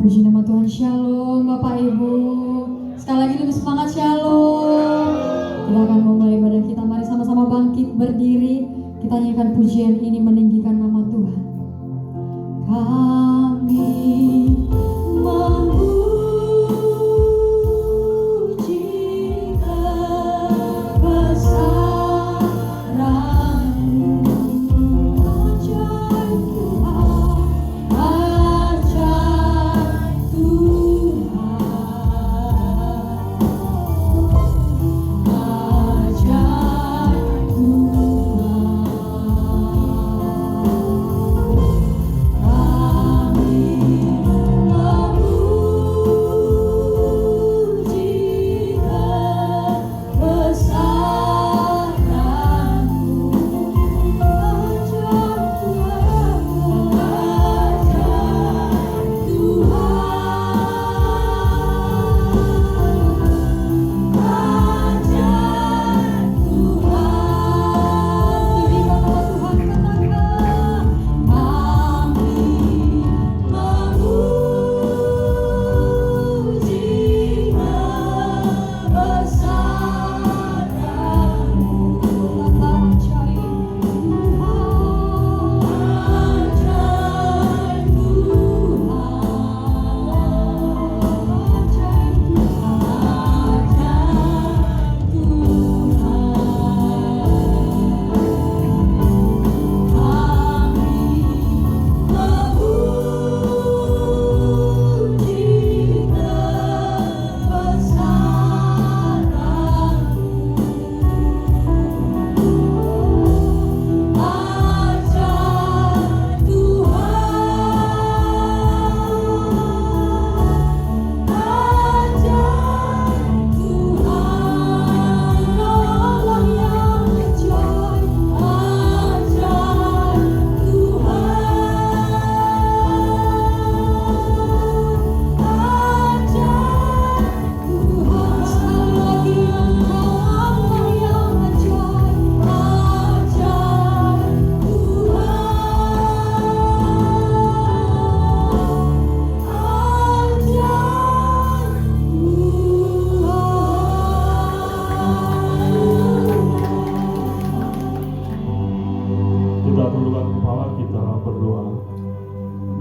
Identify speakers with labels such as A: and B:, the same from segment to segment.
A: Puji nama Tuhan. Shalom Bapak Ibu. Sekali lagi lebih semangat shalom. Kita akan memulai ibadah kita. Mari sama-sama bangkit berdiri. Kita nyanyikan pujian ini meninggikan nama Tuhan. Kami memuji kebesaran-Mu. Ajaib Tuhan, ajaib Tuhan, ajaib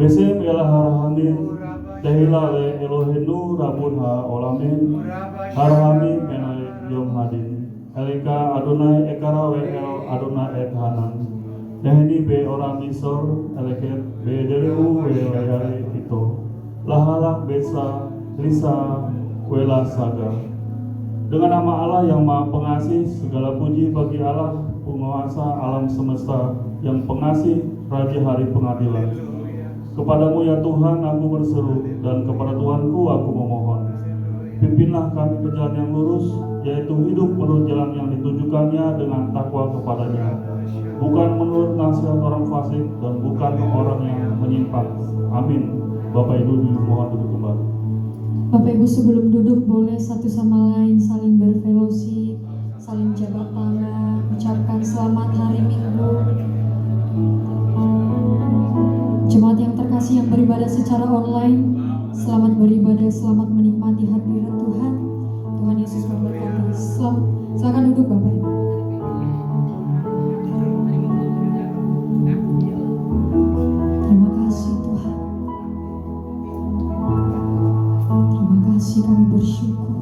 B: Besem ialah harahamin tehila le Elohenu rabunha olamin harahamin menai yom hadin elika Adonai ekara we el Adonai ek hanan tehni be orang misor eleket be deriu we layari ito lahalak besa lisa wela saga. Dengan nama Allah yang Maha Pengasih, segala puji bagi Allah penguasa alam semesta yang pengasih Raja Hari Pengadilan. Kepadamu ya Tuhan aku berseru, dan kepada Tuhanku aku memohon. Pimpinlah kami ke jalan yang lurus, yaitu hidup menurut jalan yang ditujukannya dengan takwa kepadanya, bukan menurut nasihat orang fasik dan bukan orang yang menyimpang. Amin. Bapak Ibu mohon duduk kembali.
A: Bapak Ibu sebelum duduk boleh satu sama lain saling berfellowship, saling jabat tangan, ucapkan selamat hari Minggu. Jemaat yang terkasih yang beribadah secara online, selamat beribadah, selamat menikmati hadirat Tuhan. Tuhan Yesus memberkati. Silakan duduk Bapak Ibu. Terima kasih Tuhan. Terima kasih, kami bersyukur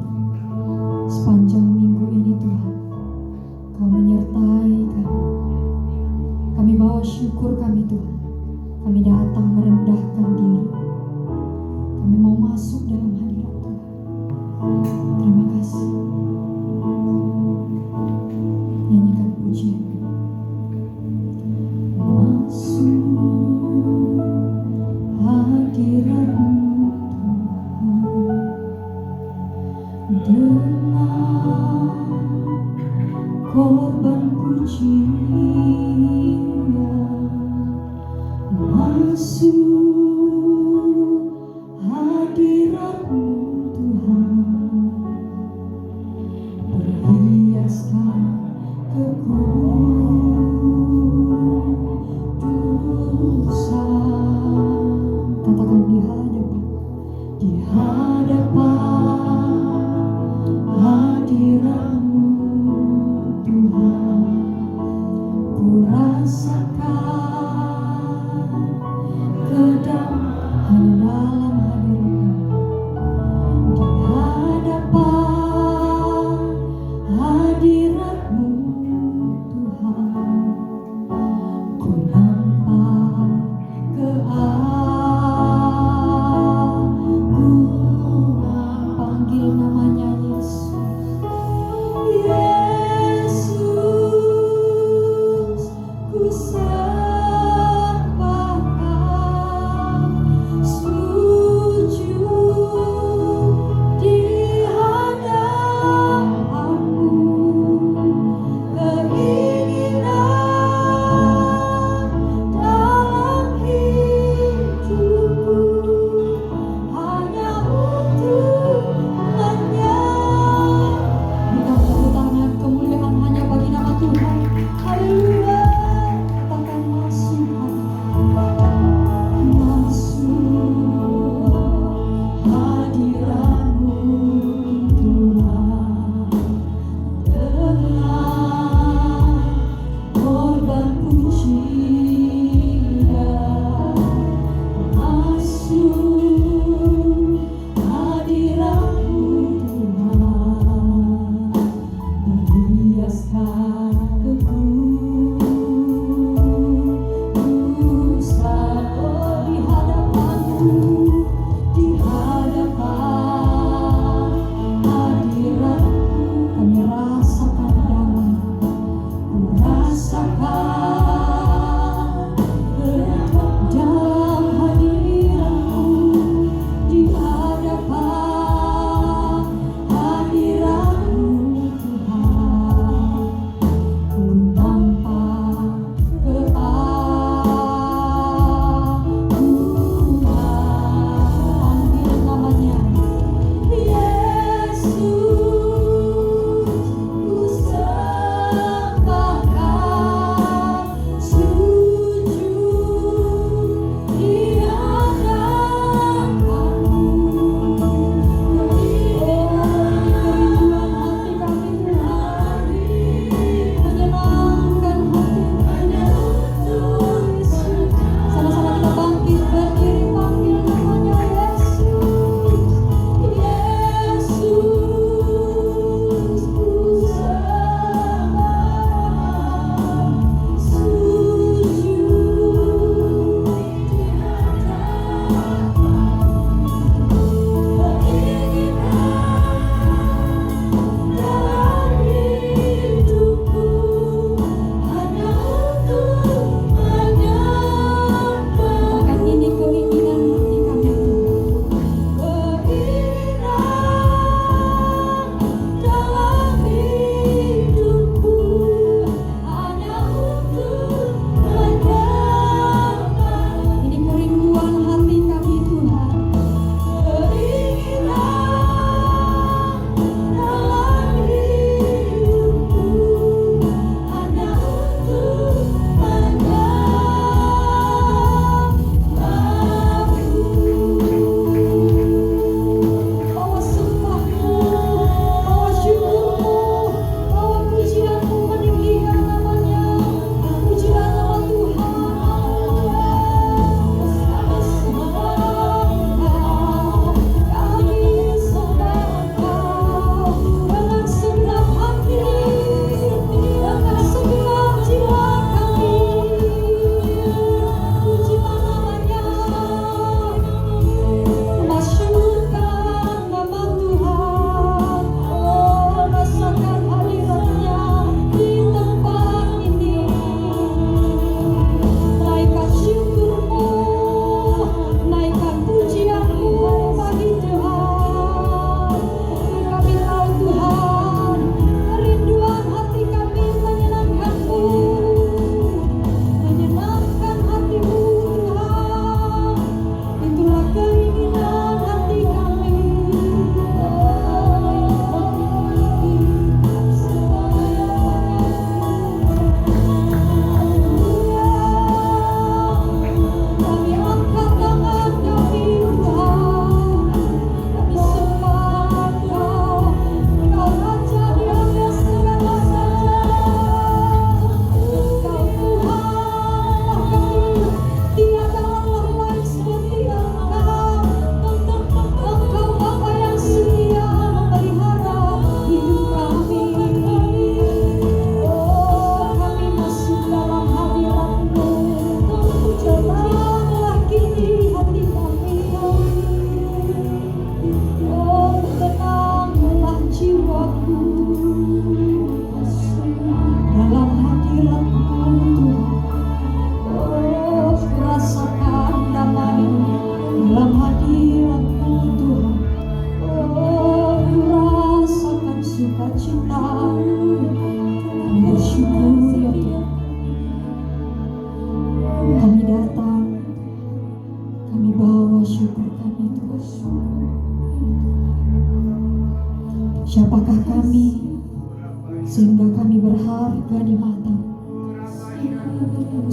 A: sepanjang minggu ini Tuhan Kau menyertai kami. Kami bawa syukur kami Tuhan. Kami datang merendahkan diri. Kami mau masuk dalam hadirat Tuhan. Terima kasih. Nyanyikan pujian. Masuk hadirat-Mu Tuhan dengan korban pujian. Masuk hadirat-Mu Tuhan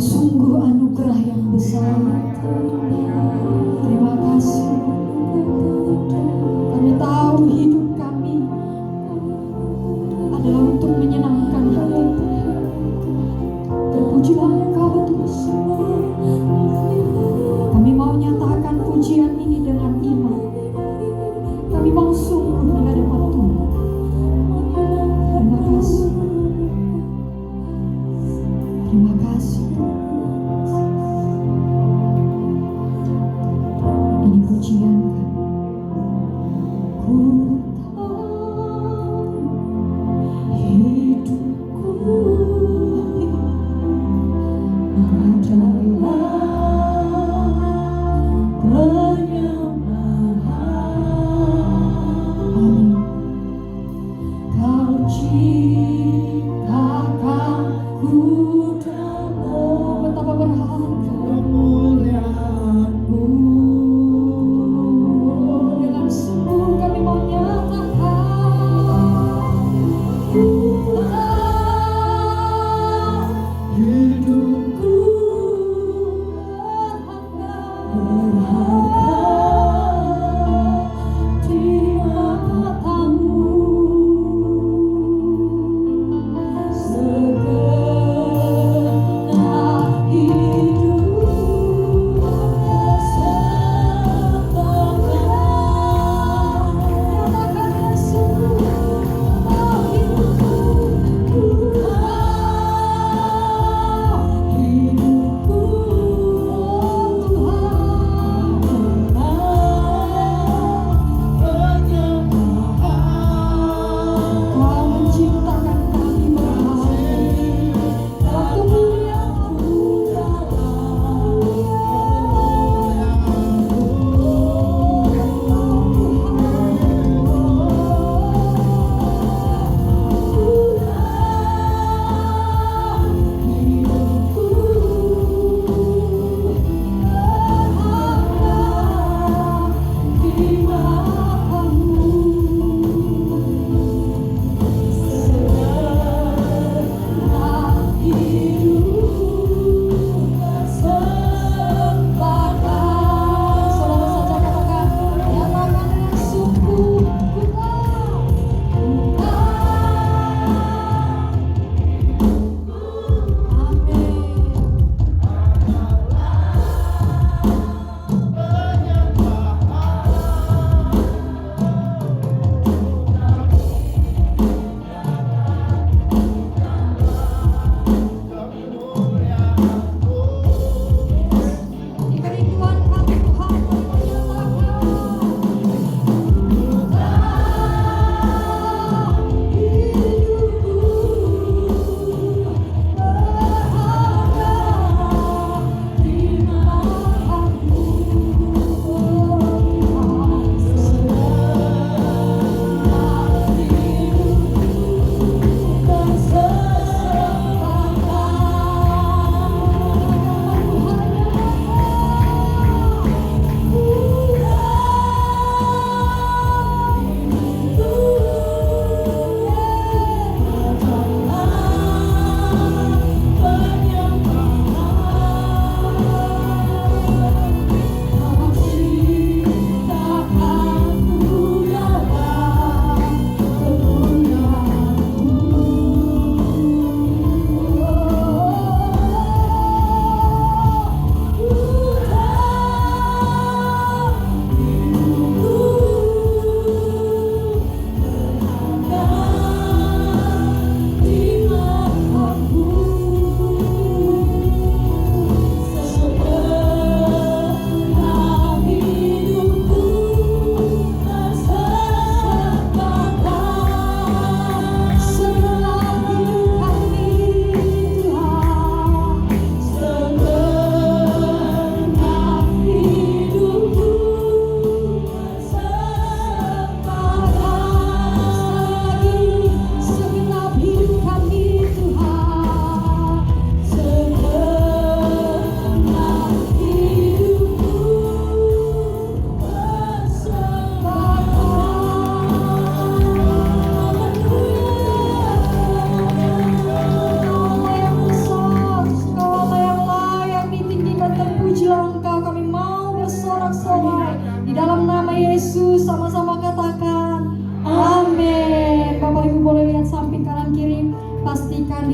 A: Sungguh anugerah yang besar. Terima kasih. Kami tahu hidup kami adalah untuk menyenangkan hati. Terpujilah Engkau Tuhan. Kami mau nyatakan pujian ini dengan iman. Kami mau sungguh di hadapan Tuhan. Terima kasih. Terima kasih. Ini pujian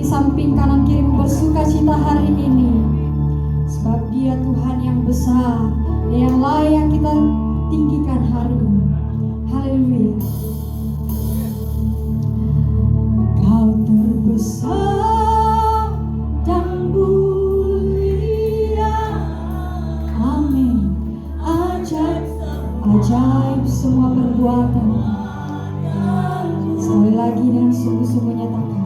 A: di samping kanan kirimu bersuka cita hari ini. Sebab Dia Tuhan yang besar, Dia yang layak kita tinggikan hari ini. Haleluya. Kau terbesar dan mulia. Amin. Ajaib, ajaib semua perbuatan. Sekali lagi dengan sungguh-sungguh nyatakan,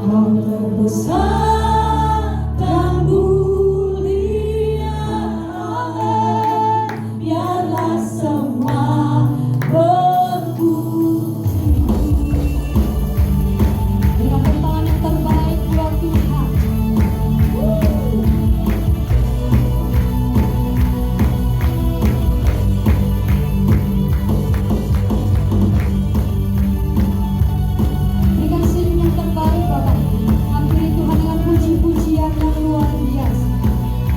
A: Kau terbesar dan mulia. Amin. Biarlah semua berpuji. Berikan tangan yang terbaik buat Tuhan. Berikan senyum yang terbaik Bapak. Hampiri Tuhan dengan puji-pujian yang luar biasa.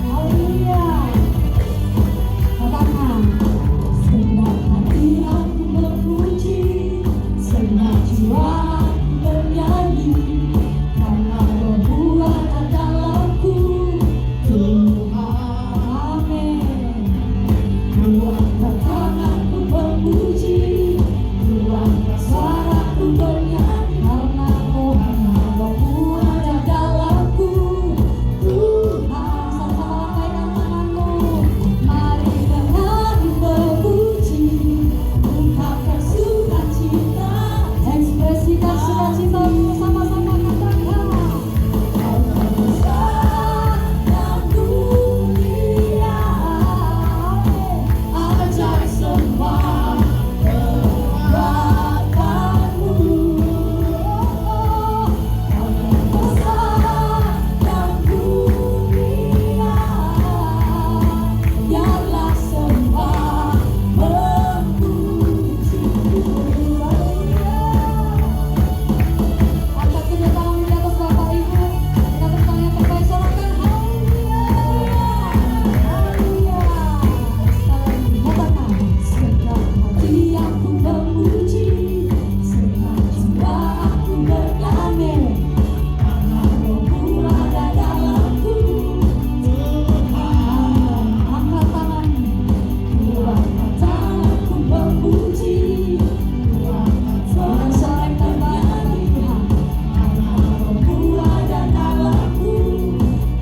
A: Haleluya. Katakan, segenap hati aku memuji, segenap jiwa aku bernyanyi, karena Tuhan adalah-Ku, Tuhan. Amin. Luangkan tanganku memuji, luangkan suaraku bernyanyi, karena Tuhan ada dalamku, Tuhan. Sama-sama lambaikan tanganmu. Mari bernyanyi memuji, ungkapkan sukacita, ekspresikan sukacitamu, sama-sama katakan, Kau terbesar dan mulia. Ajaib semua perbuatanmu. Kau terbesar dan mulia. Biarlah semua memuji-Mu. Angkat kedua tanganmu di atas Bapak Ibu. Kita bertanya yang terbaik, sorakan haleluya. Haleluya. Sekali lagi katakan, segenap hati aku memuji, segenap jiwa aku bernyanyi, karena Roh-Mu ada dalamku, Tuhan. Angkat tanganmu, luangkan tanganku memuji, luangkan suara yang terbaik bagi Tuhan, karena Roh-Mu ada dalamku,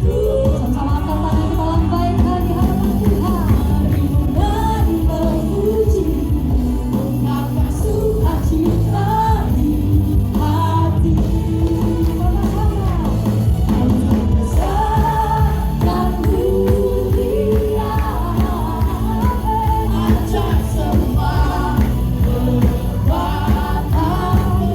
A: Tuhan. Sama-sama angkat tangan kita lambaikan di hadapan Tuhan. Mari memuji, ungkapkan sukacita di hati. Sama-sama. Kau terbesar dan mulia. Ajaib semua perbuatanmu.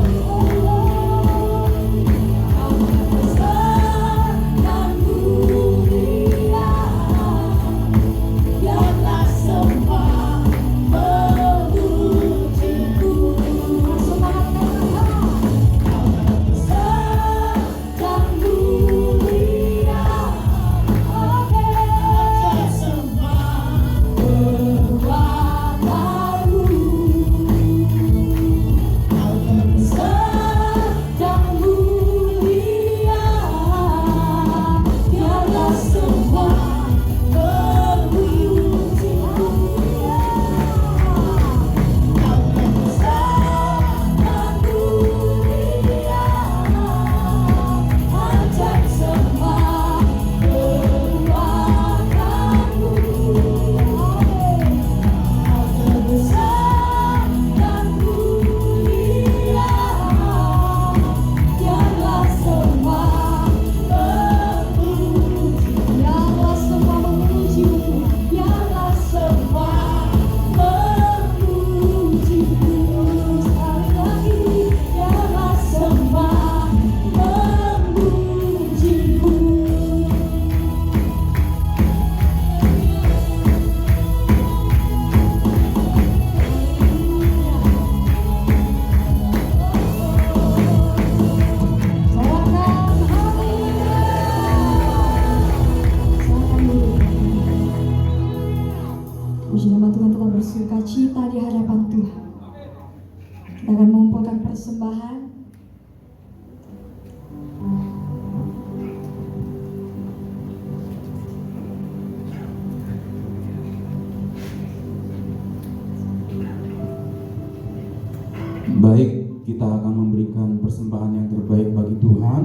A: Kau terbesar dan mulia. Biarlah semua memuji-Mu. Semangat katakan, Kau terbesar dan mulia. Ajaib semua perbuatanmu. Kau terbesar dan mulia. Biarlah semua memuji-Mu. Kau terbesar dan mulia. Ajaib semua perbuatanmu. Kau terbesar dan mulia. Biarlah semua memuji, biarlah semua memuji-Mu, biarlah semua memuji-Mu. Sekali lagi, biarlah semua memuji-Mu. Sorakan haleluya. Silakan dulu. Puji nama Tuhan, telah bersuka cita di hadapan Tuhan. Kita akan mengumpulkan persembahan.
C: Baik, kita akan memberikan persembahan yang terbaik bagi Tuhan.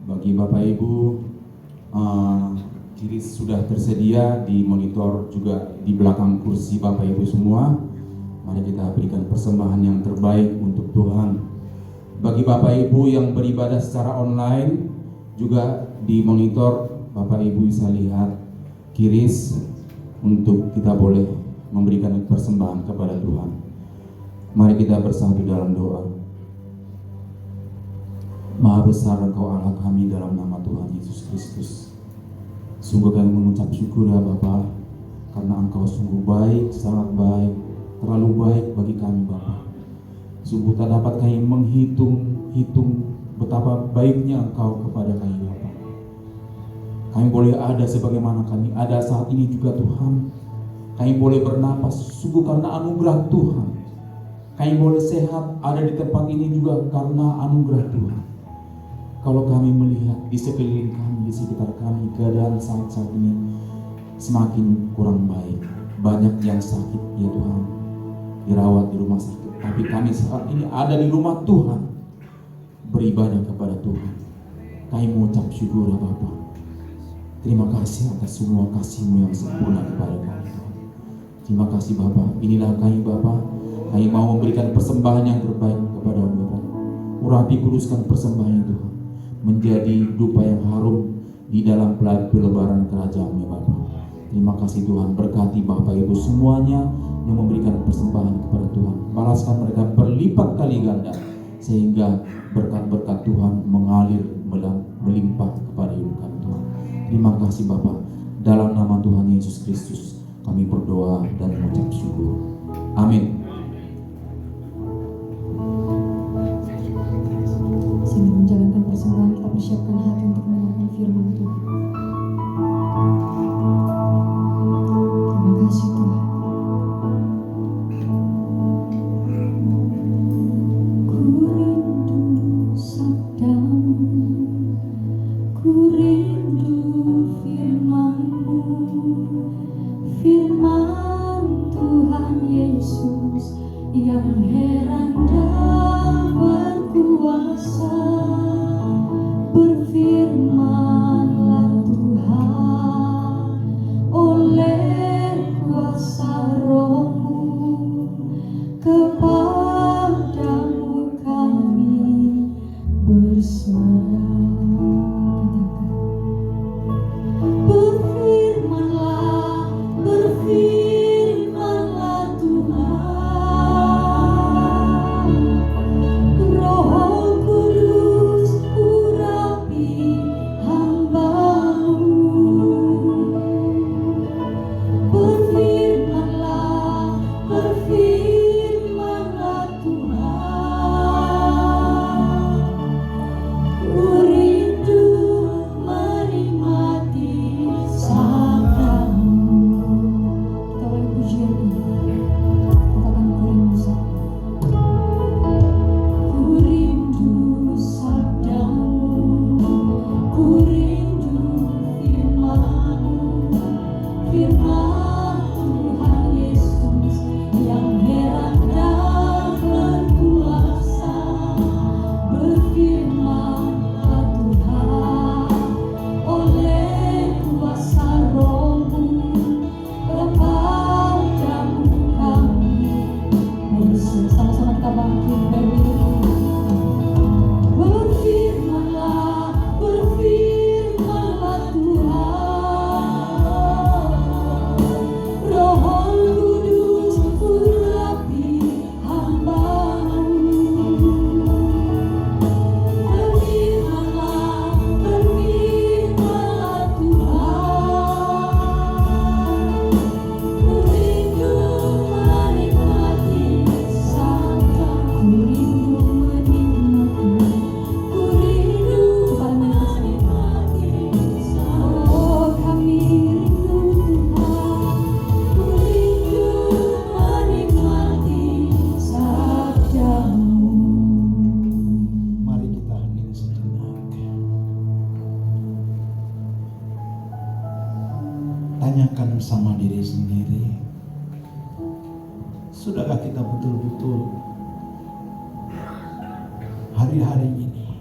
C: Bagi Bapak Ibu, kiris sudah tersedia di monitor, juga di belakang kursi Bapak Ibu semua. Mari kita berikan persembahan yang terbaik untuk Tuhan. Bagi Bapak Ibu yang beribadah secara online, juga di monitor Bapak Ibu bisa lihat kiris untuk kita boleh memberikan persembahan kepada Tuhan. Mari kita bersatu dalam doa. Maha besar Engkau Allah kami dalam nama Tuhan Yesus Kristus. Sungguh kami mengucap syukur ya Bapa, karena Engkau sungguh baik, sangat baik, terlalu baik bagi kami Bapa. Sungguh tak dapat kami menghitung betapa baiknya Engkau kepada kami Bapa. Kami boleh ada sebagaimana kami ada saat ini juga Tuhan. Kami boleh bernapas sungguh karena anugerah Tuhan. Kami boleh sehat ada di tempat ini juga karena anugerah Tuhan. Kalau kami melihat di sekeliling kami, di sekitar kami, keadaan saat ini semakin kurang baik. Banyak yang sakit ya Tuhan, dirawat di rumah sakit. Tapi kami saat ini ada di rumah Tuhan, beribadah kepada Tuhan. Kami mengucap syukur ya Bapa. Terima kasih atas semua kasih-Mu yang sempurna kepada kami Tuhan. Terima kasih Bapa. Inilah kami Bapa. Kami mau memberikan persembahan yang terbaik kepada Bapa. Urapi kuduskan persembahan itu menjadi dupa yang harum di dalam pelebaran kerajaan-Mu Bapa. Terima kasih Tuhan, berkati Bapak Ibu semuanya yang memberikan persembahan kepada Tuhan. Balaskan mereka berlipat kali ganda, sehingga berkat-berkat Tuhan mengalir melimpah kepada hidup kami Tuhan. Terima kasih Bapa. Dalam nama Tuhan Yesus Kristus kami berdoa dan mengucap syukur. Amin.
A: Sambil menjalankan persembahan, kita persiapkan hati untuk mendengarkan firman Tuhan. Terima kasih Tuhan. Ku rindu sabda-Mu, ku rindu firman-Mu, firman Tuhan Yesus yang heran dan berkuasa. Berfirmanlah Tuhan oleh kuasa Roh-Mu, kepadamu kami berserah. Berfirmanlah, berfirmanlah Tuhan. Roh Kudus urapi hamba-Mu. Berfirmanlah, berfirmanlah Tuhan. Ku rindu menikmati sabda-Mu. Kita ulangi pujian ini. Katakan ku rindu sabda. Ku rindu sabda-Mu, ku rindu firman-Mu, firman Tuhan Yesus yang heran dan berkuasa. Berfirmanlah Tuhan oleh kuasa Roh-Mu, kepadamu kami berserah. Sama-sama kita bangkit berdiri. Berfirmanlah, berfirmanlah Tuhan. Roh Kudus urapi hamba-Mu. Berfirmanlah, berfirmanlah Tuhan. Ku rindu menikmati sabda, ku rindu menikmati, ku rindu menikmati sabda. Oh kami rindu Tuhan, ku rindu menikmati sabda-Mu.
D: Mari kita hening sejenak. Tanyakan sama diri sendiri, sudahkah kita betul-betul hari-hari ini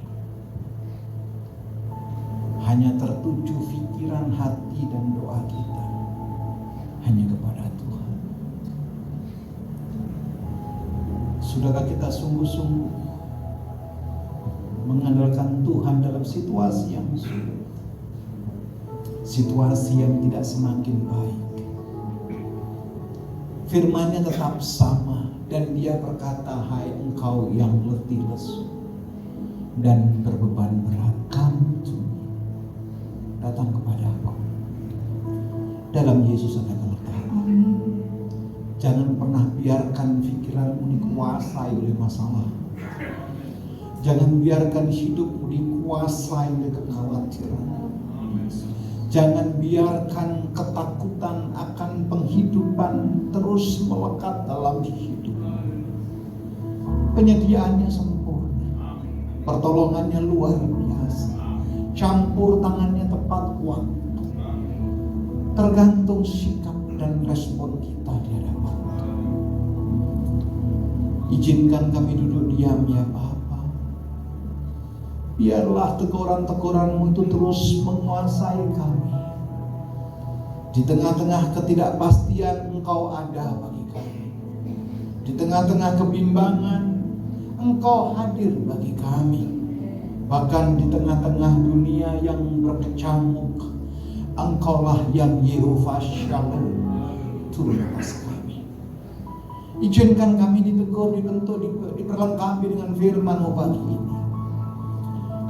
D: hanya tertuju pikiran, hati, dan doa kita hanya kepada Tuhan. Sudahkah kita sungguh-sungguh mengandalkan Tuhan dalam situasi yang sulit, situasi yang tidak semakin baik? Firman-Nya tetap sama, dan Dia berkata, hai engkau yang letih lesu dan berbeban berat, kami datang kepada Aku. Dalam Yesus ada kelertaan. Jangan pernah biarkan pikiranmu dikuasai oleh masalah. Jangan biarkan hidupmu dikuasai oleh kekhawatiran. Jangan biarkan ketakutan akan penghidupan terus melekat dalam hidup. Penyediaannya sempurna, pertolongannya luar biasa, campur tangannya tepat waktu. Tergantung sikap dan respon kita di hadapan Tuhan. Izinkan kami duduk diam ya Bapa. Biarlah teguran-teguran-Mu itu terus menguasai kami. Di tengah-tengah ketidakpastian Engkau ada bagi kami. Di tengah-tengah kebimbangan Engkau hadir bagi kami. Bahkan di tengah-tengah dunia yang berkecamuk, Engkaulah yang Yehova Shalom turun atas kami. Izinkan kami ditegur, dibentuk, diperlengkapi dengan firman-Mu pagi ini.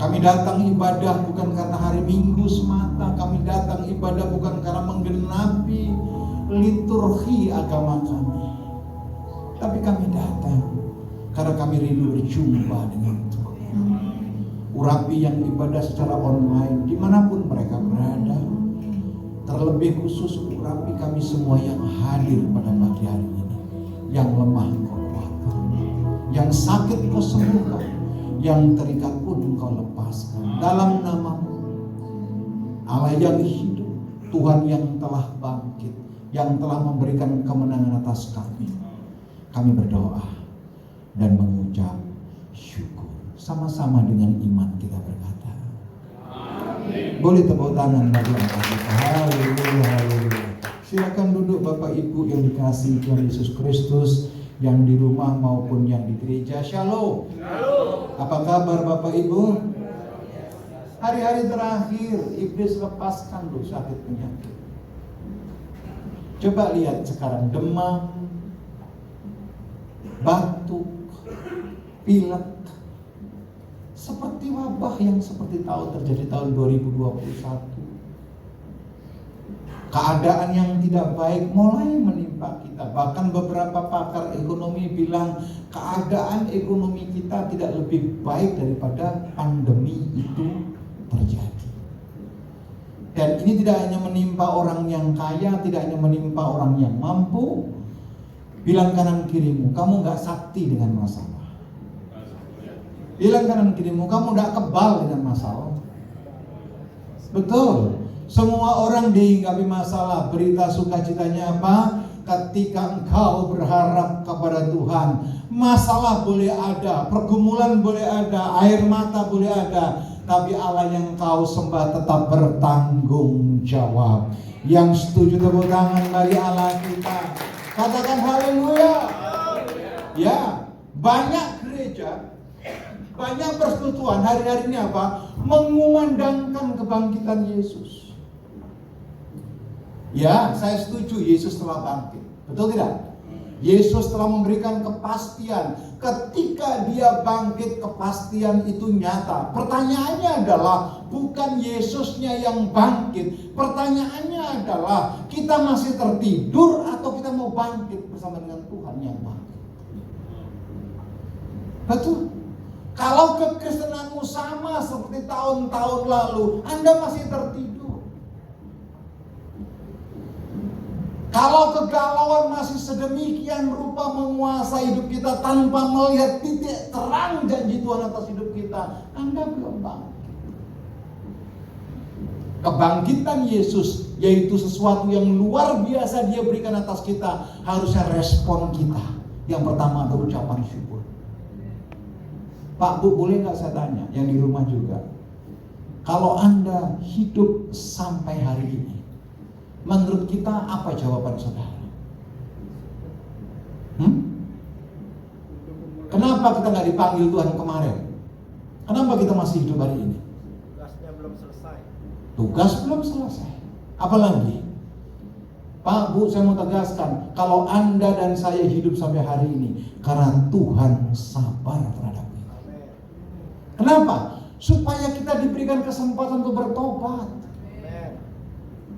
D: Kami datang ibadah bukan karena hari Minggu semata. Kami datang ibadah bukan karena menggenapi liturgi agama kami. Tapi kami datang karena kami rindu berjumpa dengan Tuhan. Urapi yang ibadah secara online dimanapun mereka berada. Terlebih khusus urapi kami semua yang hadir pada pagi hari ini. Yang lemah Engkau kuatkan, yang sakit Engkau sembuhkan, yang terikat pun Engkau lepaskan. Dalam nama-Mu, Allah yang hidup, Tuhan yang telah bangkit, yang telah memberikan kemenangan atas kami. Kami berdoa dan mengucap syukur. Sama-sama dengan iman kita berkata, amin. Boleh tepuk tangan bagi Allah kita. Haleluya, haleluya. Silakan duduk Bapak Ibu yang dikasihi Tuhan Yesus Kristus, yang di rumah maupun yang di gereja. Shalom. Apa kabar Bapak Ibu? Hari-hari terakhir iblis lepaskan loh sakit penyakit. Coba lihat sekarang, demam, batuk, pilek, seperti wabah yang seperti terjadi tahun 2021. Keadaan yang tidak baik mulai menimpa kita. Bahkan beberapa pakar ekonomi bilang keadaan ekonomi kita tidak lebih baik daripada pandemi itu terjadi. Dan ini tidak hanya menimpa orang yang kaya, tidak hanya menimpa orang yang mampu. Bilang kanan kirimu, kamu gak sakti dengan masalah. Bilang kanan kirimu, kamu gak kebal dengan masalah. Betul. Semua orang dihinggapi masalah. Berita sukacitanya apa? Ketika engkau berharap kepada Tuhan, masalah boleh ada, pergumulan boleh ada, air mata boleh ada, tapi Allah yang kau sembah tetap bertanggung jawab. Yang setuju tepuk tangan bagi Allah kita. Katakan haleluya. Ya, banyak gereja, banyak persekutuan hari-hari ini apa? Mengumandangkan kebangkitan Yesus. Ya, saya setuju Yesus telah bangkit. Betul tidak? Yesus telah memberikan kepastian. Ketika Dia bangkit, kepastian itu nyata. Pertanyaannya adalah bukan Yesusnya yang bangkit. Pertanyaannya adalah kita masih tertidur atau kita mau bangkit bersama dengan Tuhan yang bangkit. Betul? Kalau kekristenanmu sama seperti tahun-tahun lalu, Anda masih tertidur. Kalau kegalauan masih sedemikian rupa menguasai hidup kita tanpa melihat titik terang janji Tuhan atas hidup kita, Anda belum bangkit. Kebangkitan Yesus, yaitu sesuatu yang luar biasa Dia berikan atas kita, harusnya respon kita. Yang pertama adalah ucapan syukur. Pak Bu, boleh nggak saya tanya, yang di rumah juga, kalau Anda hidup sampai hari ini, menurut kita apa jawaban saudara? Kenapa kita nggak dipanggil Tuhan kemarin? Kenapa kita masih hidup hari ini?
E: Tugasnya belum selesai.
D: Tugas belum selesai. Apalagi? Pak Bu, saya mau tegaskan, kalau Anda dan saya hidup sampai hari ini, karena Tuhan sabar terhadap kita. Kenapa? Supaya kita diberikan kesempatan untuk bertobat.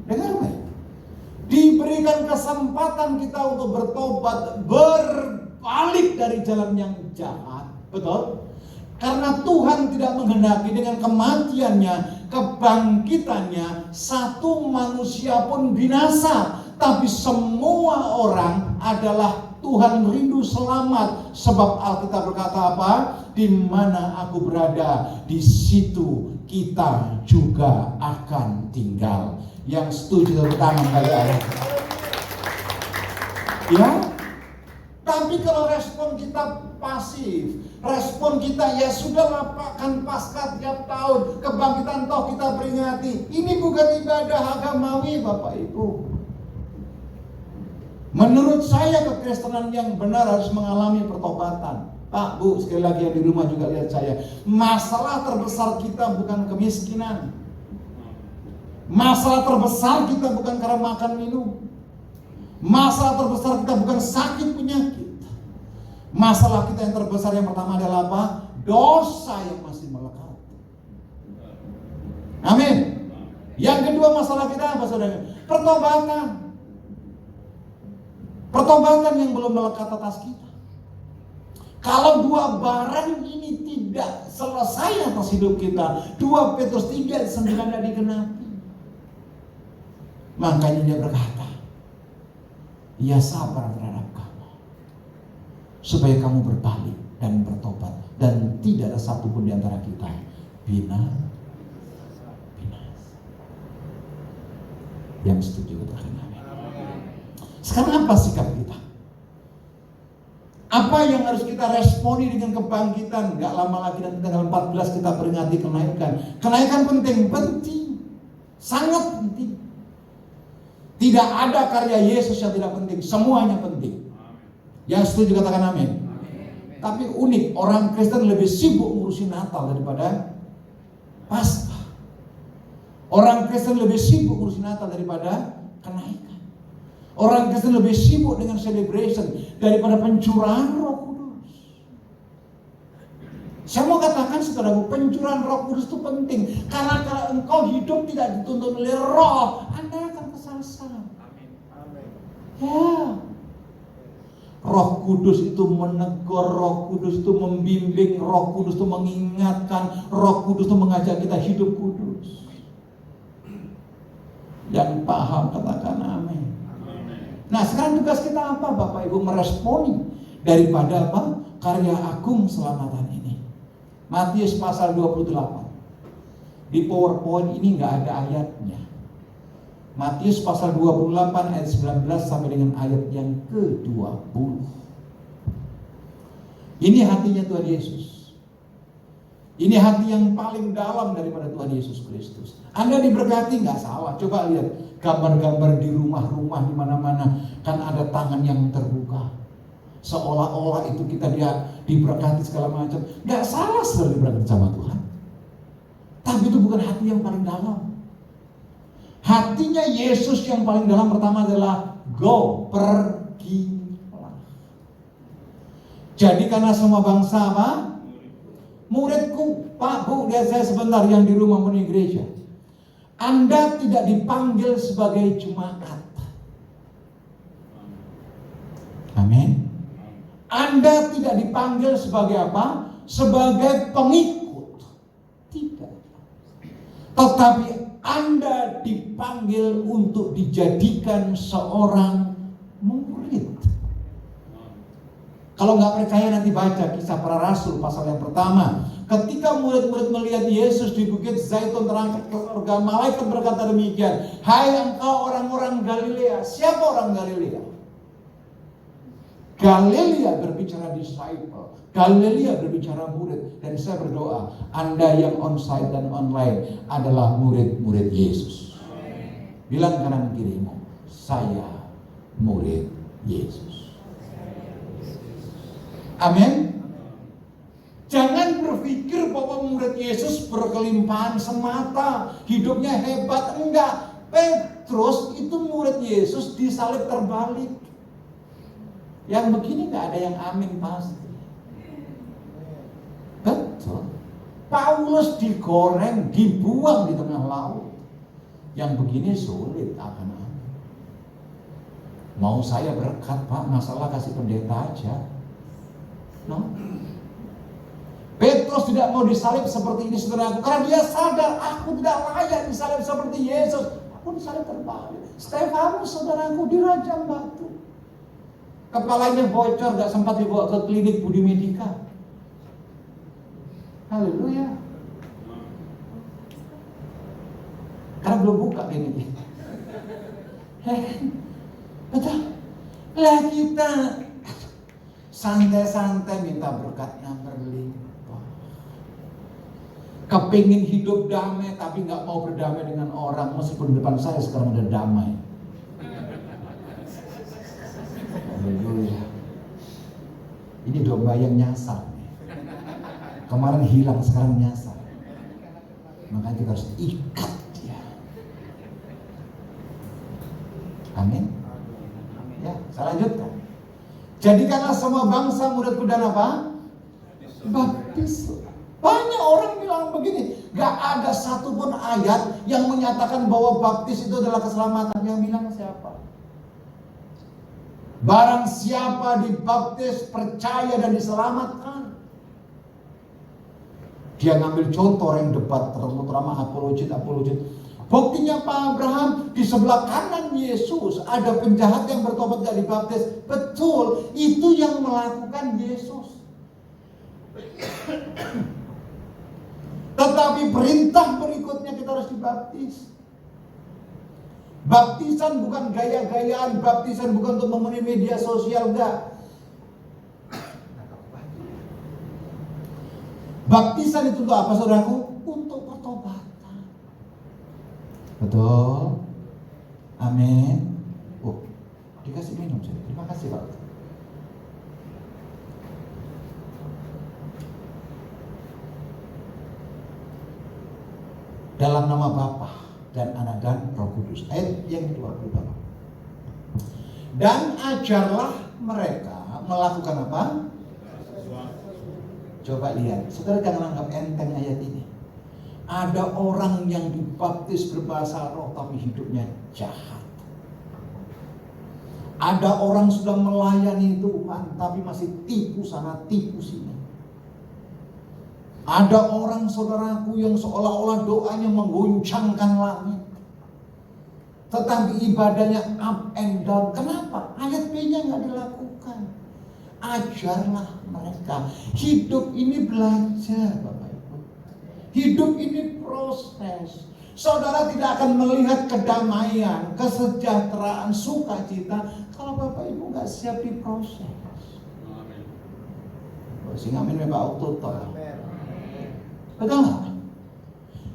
D: Dengar baik. Diberikan kesempatan kita untuk bertobat, berbalik dari jalan yang jahat. Betul? Karena Tuhan tidak menghendaki dengan kematiannya, kebangkitannya, satu manusia pun binasa. Tapi semua orang adalah Tuhan rindu selamat. Sebab Alkitab berkata apa? Di mana aku berada, di situ kita juga akan tinggal. Yang setuju tepuk tangan kali ini. Ya? Tapi kalau respon kita pasif, respon kita ya sudahlah Pak, kan pasca tiap tahun, kebangkitan toh kita peringati. Ini bukan ibadah agamawi Bapak Ibu. Menurut saya kekristenan yang benar harus mengalami pertobatan. Pak Bu, sekali lagi yang di rumah juga lihat saya. Masalah terbesar kita bukan kemiskinan. Masalah terbesar kita bukan karena makan minum. Masalah terbesar kita bukan sakit penyakit. Masalah kita yang terbesar yang pertama adalah apa? Dosa yang masih melekat. Amin. Yang kedua masalah kita apa saudara? Pertobatan. Pertobatan yang belum melekat atas kita. Kalau dua barang ini tidak selesai atas hidup kita, 2 Petrus 3:9 tidak digenapi. Makanya dia berkata, ia sabar terhadap kamu, supaya kamu berbalik dan bertobat, dan tidak ada satupun di antara kita binasa. Yang setuju katakan amin. Sekarang apa sikap kita? Apa yang harus kita responi dengan kebangkitan? Gak lama lagi nanti tanggal 14 kita peringati kenaikan. Kenaikan penting, sangat penting. Tidak ada karya Yesus yang tidak penting, semuanya penting. Yang setuju katakan amin. Tapi unik, orang Kristen lebih sibuk ngurusin Natal daripada Paskah. Orang Kristen lebih sibuk ngurusin Natal daripada kenaikan. Orang Kristen lebih sibuk dengan celebration daripada pencurahan Roh Kudus. Saya mau katakan saudaraku, pencurahan Roh Kudus itu penting. Karena kalau engkau hidup tidak dituntun oleh Roh, Anda akan kesasar. Ya. Roh Kudus itu menegur, Roh Kudus itu membimbing, Roh Kudus itu mengingatkan, Roh Kudus itu mengajak kita hidup kudus. Yang paham katakan amin. Nah sekarang tugas kita apa Bapak Ibu? Meresponi daripada apa? Karya agung selamatan ini. Matius pasal 28. Di PowerPoint ini nggak ada ayatnya. Matius pasal 28 ayat 19 sampai dengan ayat yang ke-20. Ini hatinya Tuhan Yesus. Ini hati yang paling dalam daripada Tuhan Yesus Kristus. Anda diberkati nggak salah. Coba lihat gambar-gambar di rumah-rumah di mana-mana, kan ada tangan yang terbuka. Seolah-olah itu kita dia diberkati segala macam. Nggak salah saudara diberkati sama Tuhan. Tapi itu bukan hati yang paling dalam. Hatinya Yesus yang paling dalam pertama adalah go, pergilah. Jadi karena semua bangsa apa? Muridku, Pak Bu, lihat saya sebentar yang di rumah menuju gereja. Anda tidak dipanggil sebagai jemaat. Amin. Anda tidak dipanggil sebagai apa? Sebagai pengikut. Tidak. Tetapi Anda dipanggil untuk dijadikan seorang murid. Kalau nggak percaya nanti baca Kisah Para Rasul pasal yang pertama. Ketika murid-murid melihat Yesus di Bukit Zaitun terangkat ke surga, malaikat berkata demikian, hai engkau orang-orang Galilea. Siapa orang Galilea? Galilea berbicara disciple, Galilea berbicara murid. Dan saya berdoa, Anda yang onsite dan online adalah murid-murid Yesus. Bilang kanan kirimu, saya murid Yesus. Amin. Jangan berpikir bahwa murid Yesus berkelimpahan semata, hidupnya hebat. Enggak. Petrus itu murid Yesus disalib terbalik. Yang begini nggak ada yang amin pasti. Betul. Paulus digoreng, dibuang di tengah laut. Yang begini sulit akan amin. Mau saya berkat Pak, masalah kasih pendeta aja. No. Petrus tidak mau disalib seperti ini saudaraku, karena dia sadar aku tidak layak disalib seperti Yesus. Aku disalib terbalik. Stefanus saudaraku dirajam batu. Kepalanya bocor, gak sempat dibawa ke klinik Budi Medika. Haleluya. Karena belum buka kliniknya. Betul. Lah kita santai-santai minta berkatnya berlimpah. Kepingin hidup damai tapi gak mau berdamai dengan orang. Meskipun depan saya sekarang udah damai. Haleluya. Ini domba yang nyasar. Kemarin hilang, sekarang nyasar. Makanya kita harus ikat dia. Amin. Ya, saya lanjutkan. Jadikanlah semua bangsa muridku dan apa? Baptis. Banyak orang bilang begini, gak ada satupun ayat yang menyatakan bahwa baptis itu adalah keselamatan. Yang bilang siapa? Barang siapa dibaptis, percaya dan diselamatkan. Dia ngambil contoh orang yang debat, terutama apologet. Buktinya Pak Abraham, di sebelah kanan Yesus ada penjahat yang bertobat gak dibaptis. Betul, itu yang melakukan Yesus. Tetapi perintah berikutnya kita harus dibaptis. Baptisan bukan gaya-gayaan, baptisan bukan untuk memenuhi media sosial, enggak. Baptisan itu untuk apa saudaraku? Untuk pertobatan. Betul. Amin. Oh, dikasih minum saya. Terima kasih Pak. Dalam nama Bapa dan Anak dan Roh Kudus. Ayat yang ke-28. Dan ajarlah mereka melakukan apa? Coba lihat, saudara jangan anggap enteng ayat ini. Ada orang yang dibaptis berbahasa roh tapi hidupnya jahat. Ada orang sudah melayani Tuhan tapi masih tipu sana tipu sini. Ada orang saudaraku yang seolah-olah doanya mengguncangkan langit, tetapi ibadahnya up and down. Kenapa? Ayat B-nya nggak dilakukan. Ajarlah mereka. Hidup ini belajar, Bapak Ibu. Hidup ini proses. Saudara tidak akan melihat kedamaian, kesejahteraan, sukacita kalau Bapak Ibu nggak siap diproses. Sing amin Bapak Oktober. Betul nggak?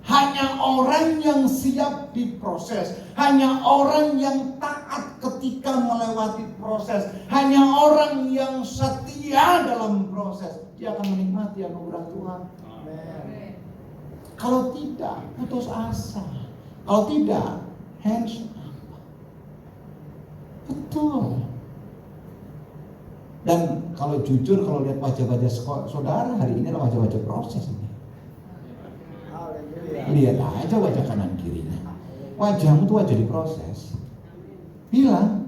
D: Hanya orang yang siap diproses, hanya orang yang taat ketika melewati proses, hanya orang yang setia dalam proses, dia akan menikmati anugerah Tuhan. Amen. Kalau tidak, putus asa. Kalau tidak, hands up. Betul. Dan kalau jujur, kalau lihat wajah-wajah saudara hari ini adalah wajah-wajah proses ini. Lihat aja wajah kanan kirinya. Wajahmu tuh wajah diproses. Bilang,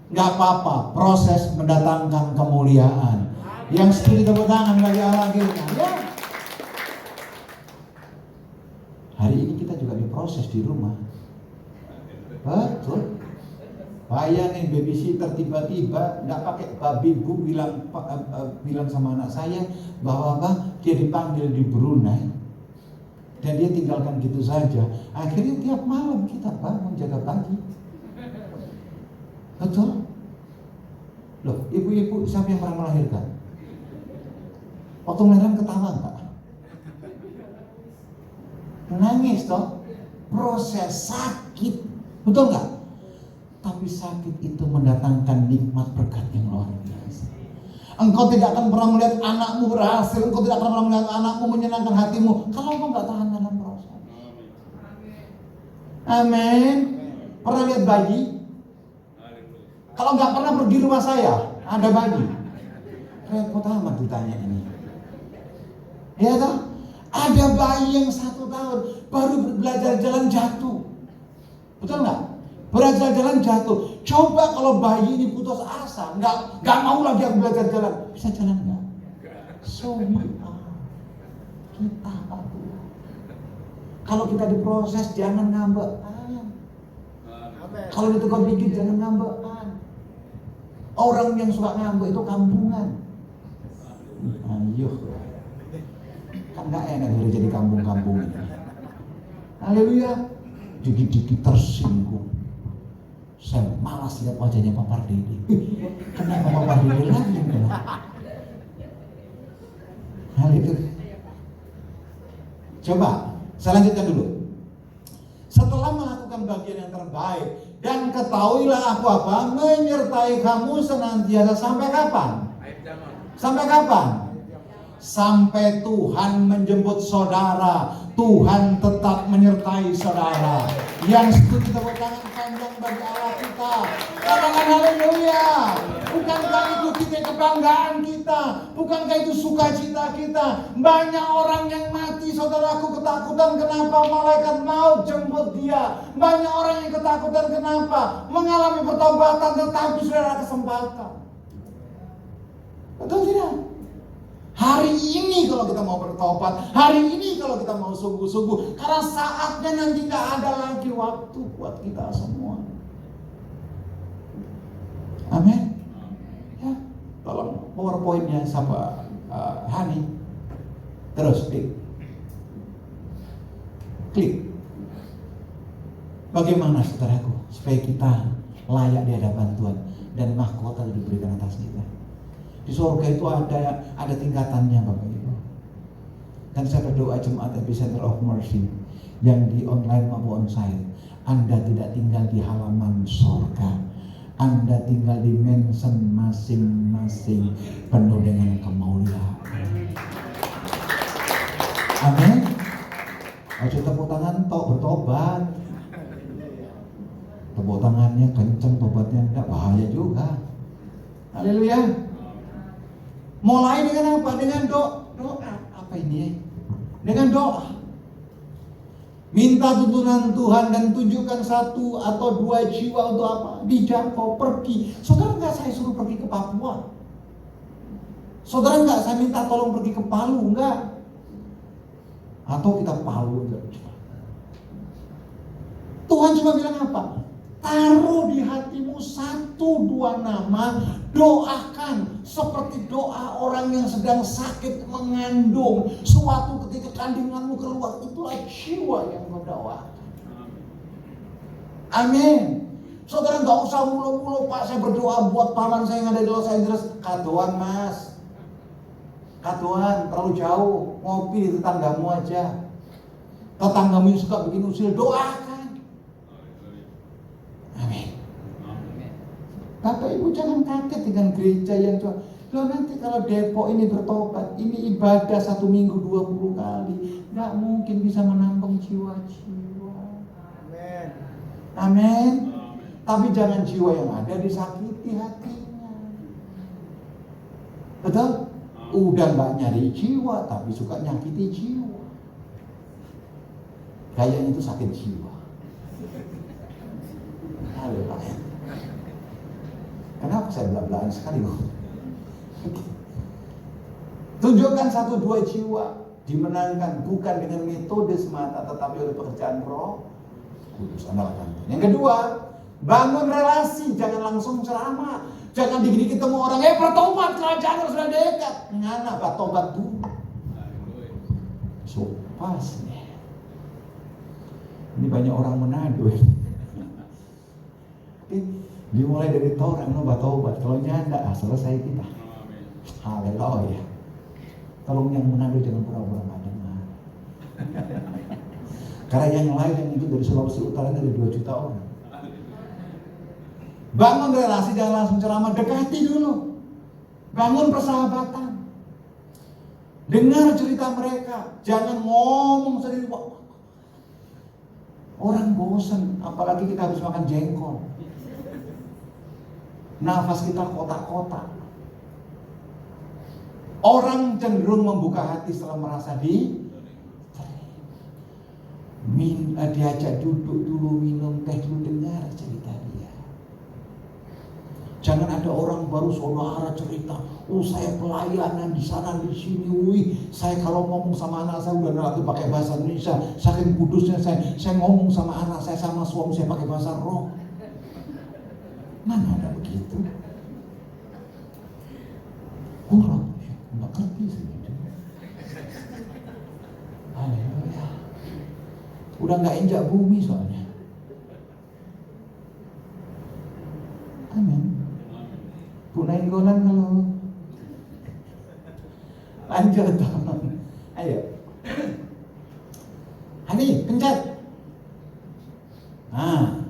D: nggak apa-apa, proses mendatangkan kemuliaan. Yang setuju tepuk tangan bagi Allah kita. Ya. Hari ini kita juga diproses di rumah. Betul. Bayangin babysitter tiba-tiba nggak pakai babi bu bilang sama anak saya bahwa dia dipanggil di Brunei. Dan dia tinggalkan gitu saja. Akhirnya tiap malam kita bangun jaga pagi. Betul? Loh, Ibu-ibu siapa yang pernah melahirkan? Waktu melahirkan ketawa enggak? Nangis toh? Proses sakit, betul nggak? Tapi sakit itu mendatangkan nikmat berkat yang luar biasa. Engkau tidak akan pernah melihat anakmu berhasil, engkau tidak akan pernah melihat anakmu menyenangkan hatimu kalau engkau nggak tahan dalam proses. Amin. Pernah lihat bayi? Kalau nggak pernah pergi rumah saya, ada bayi. Repot amat ditanya ini. Ya toh? Ada bayi yang 1 tahun baru belajar jalan jatuh. Betul nggak? Belajar jalan jatuh. Coba kalau bayi ini putus asa, nggak mau lagi aku belajar jalan, bisa jalan nggak? So kita kalau kita diproses jangan ngambekan. Kalau ditukar gigit jangan ngambekan. Orang yang suka ngambek itu kampungan. Ayo, kan nggak enak udah jadi kampung-kampung ini. Haleluya. Dikit-dikit tersinggung. Saya malas lihat wajahnya Pak Pardede. Kenapa Pak Pardede lagi? Haleluya. Coba, saya lanjutkan dulu. Setelah melakukan bagian yang terbaik dan ketahuilah aku apa? Menyertai kamu senantiasa sampai kapan? Sampai kapan? Sampai Tuhan menjemput saudara. Tuhan tetap menyertai saudara. Yang setuju tepuk tangan panjang bagi Allah kita. Katakan haleluya. Bukankah itu titik kebanggaan kita? Bukankah itu sukacita kita? Banyak orang yang mati, saudaraku, ketakutan kenapa? Malaikat maut jemput dia. Banyak orang yang ketakutan kenapa? Mengalami pertobatan tetapi sudah ada kesempatan. Betul tidak? Hari ini kalau kita mau bertobat, hari ini kalau kita mau sungguh-sungguh, karena saatnya nanti gak ada lagi waktu buat kita semua. Amin. Ya, tolong PowerPoint-nya sama Hani. Terus klik. Bagaimana saudaraku supaya kita layak di hadapan Tuhan dan mahkota diberikan atas kita. Di surga itu ada tingkatannya Bapak Ibu. Dan saya berdoa jemaat Epicenter of Mercy yang di online maupun onsite, Anda tidak tinggal di halaman surga, Anda tinggal di mansion masing-masing penuh dengan kemuliaan. Amin. Ayo tepuk tangan tok bertobat. Tepuk tangannya kenceng, tobatnya enggak, bahaya juga. Haleluya. Mulai dengan apa? Dengan doa. Apa ini? Dengan doa. Minta tuntunan Tuhan dan tunjukkan 1 atau 2 jiwa untuk apa? Dijangkau, pergi. Saudara enggak saya suruh pergi ke Papua? Saudara enggak saya minta tolong pergi ke Palu? Enggak. Atau kita Palu enggak? Tuhan cuma bilang apa? Taruh di hatimu 1-2 nama, doakan seperti doa orang yang sedang sakit mengandung. Suatu ketika kandunganmu keluar, itulah jiwa yang kau doakan. Amin. Saudara nggak usah mulu-mulu, Pak saya berdoa buat paman saya yang ada di Los Angeles. Katuan mas, katuan terlalu jauh, ngopi di tetanggamu aja. Tetanggamu yang suka bikin usil, doakan. Amin. Bapak Ibu jangan kaget dengan gereja yang cuma loh nanti kalau Depok ini bertobat, ini ibadah 1 minggu 20 kali, nggak mungkin bisa menampung jiwa-jiwa.
E: Amin.
D: Amin. Tapi jangan jiwa yang ada disakiti hatinya. Betul? Udah nggak nyari jiwa, tapi suka nyakiti jiwa. Kayaknya itu sakit jiwa. Haleluya. Kenapa saya belak-belakan sekali loh? Tunjukkan 1-2 jiwa dimenangkan bukan dengan metode semata tetapi oleh pekerjaan Roh Kudus. Yang kedua, bangun relasi, jangan langsung ceramah. Jangan dikit-dikit ketemu orang, bertobat, kerajaan sudah dekat. Ngana bertobat dulu. So pas nih. Ini banyak orang Manado. Oke, dimulai dari orang tobat. Kalau nyanda, selesai kita. Haleluya. Tolong yang menado jangan pura-pura nggak dengar. Karena yang lain yang ikut dari Sulawesi Utara dari 2 juta orang. Bangun relasi, jangan langsung ceramah, dekati dulu. Bangun persahabatan. Dengar cerita mereka, jangan ngomong sendiri. Orang bosan, apalagi kita habis makan jengkol. Nafas kita kotak-kotak. Orang cenderung membuka hati setelah merasa diajak duduk dulu, minum teh dulu, dengar cerita dia. Jangan ada orang baru saudara cerita, saya pelayanan di sana di sini, saya kalau ngomong sama anak saya udah ngerti pakai bahasa Indonesia, saking kudusnya saya ngomong sama anak saya sama suami saya pakai bahasa roh. Mana ada begitu? Kurang, nggak ngerti sih. Haleluya. Udah nggak injak bumi soalnya. Amin. Punain golan kalau lanjut dong. Ayo. Hani, pencet. Nah,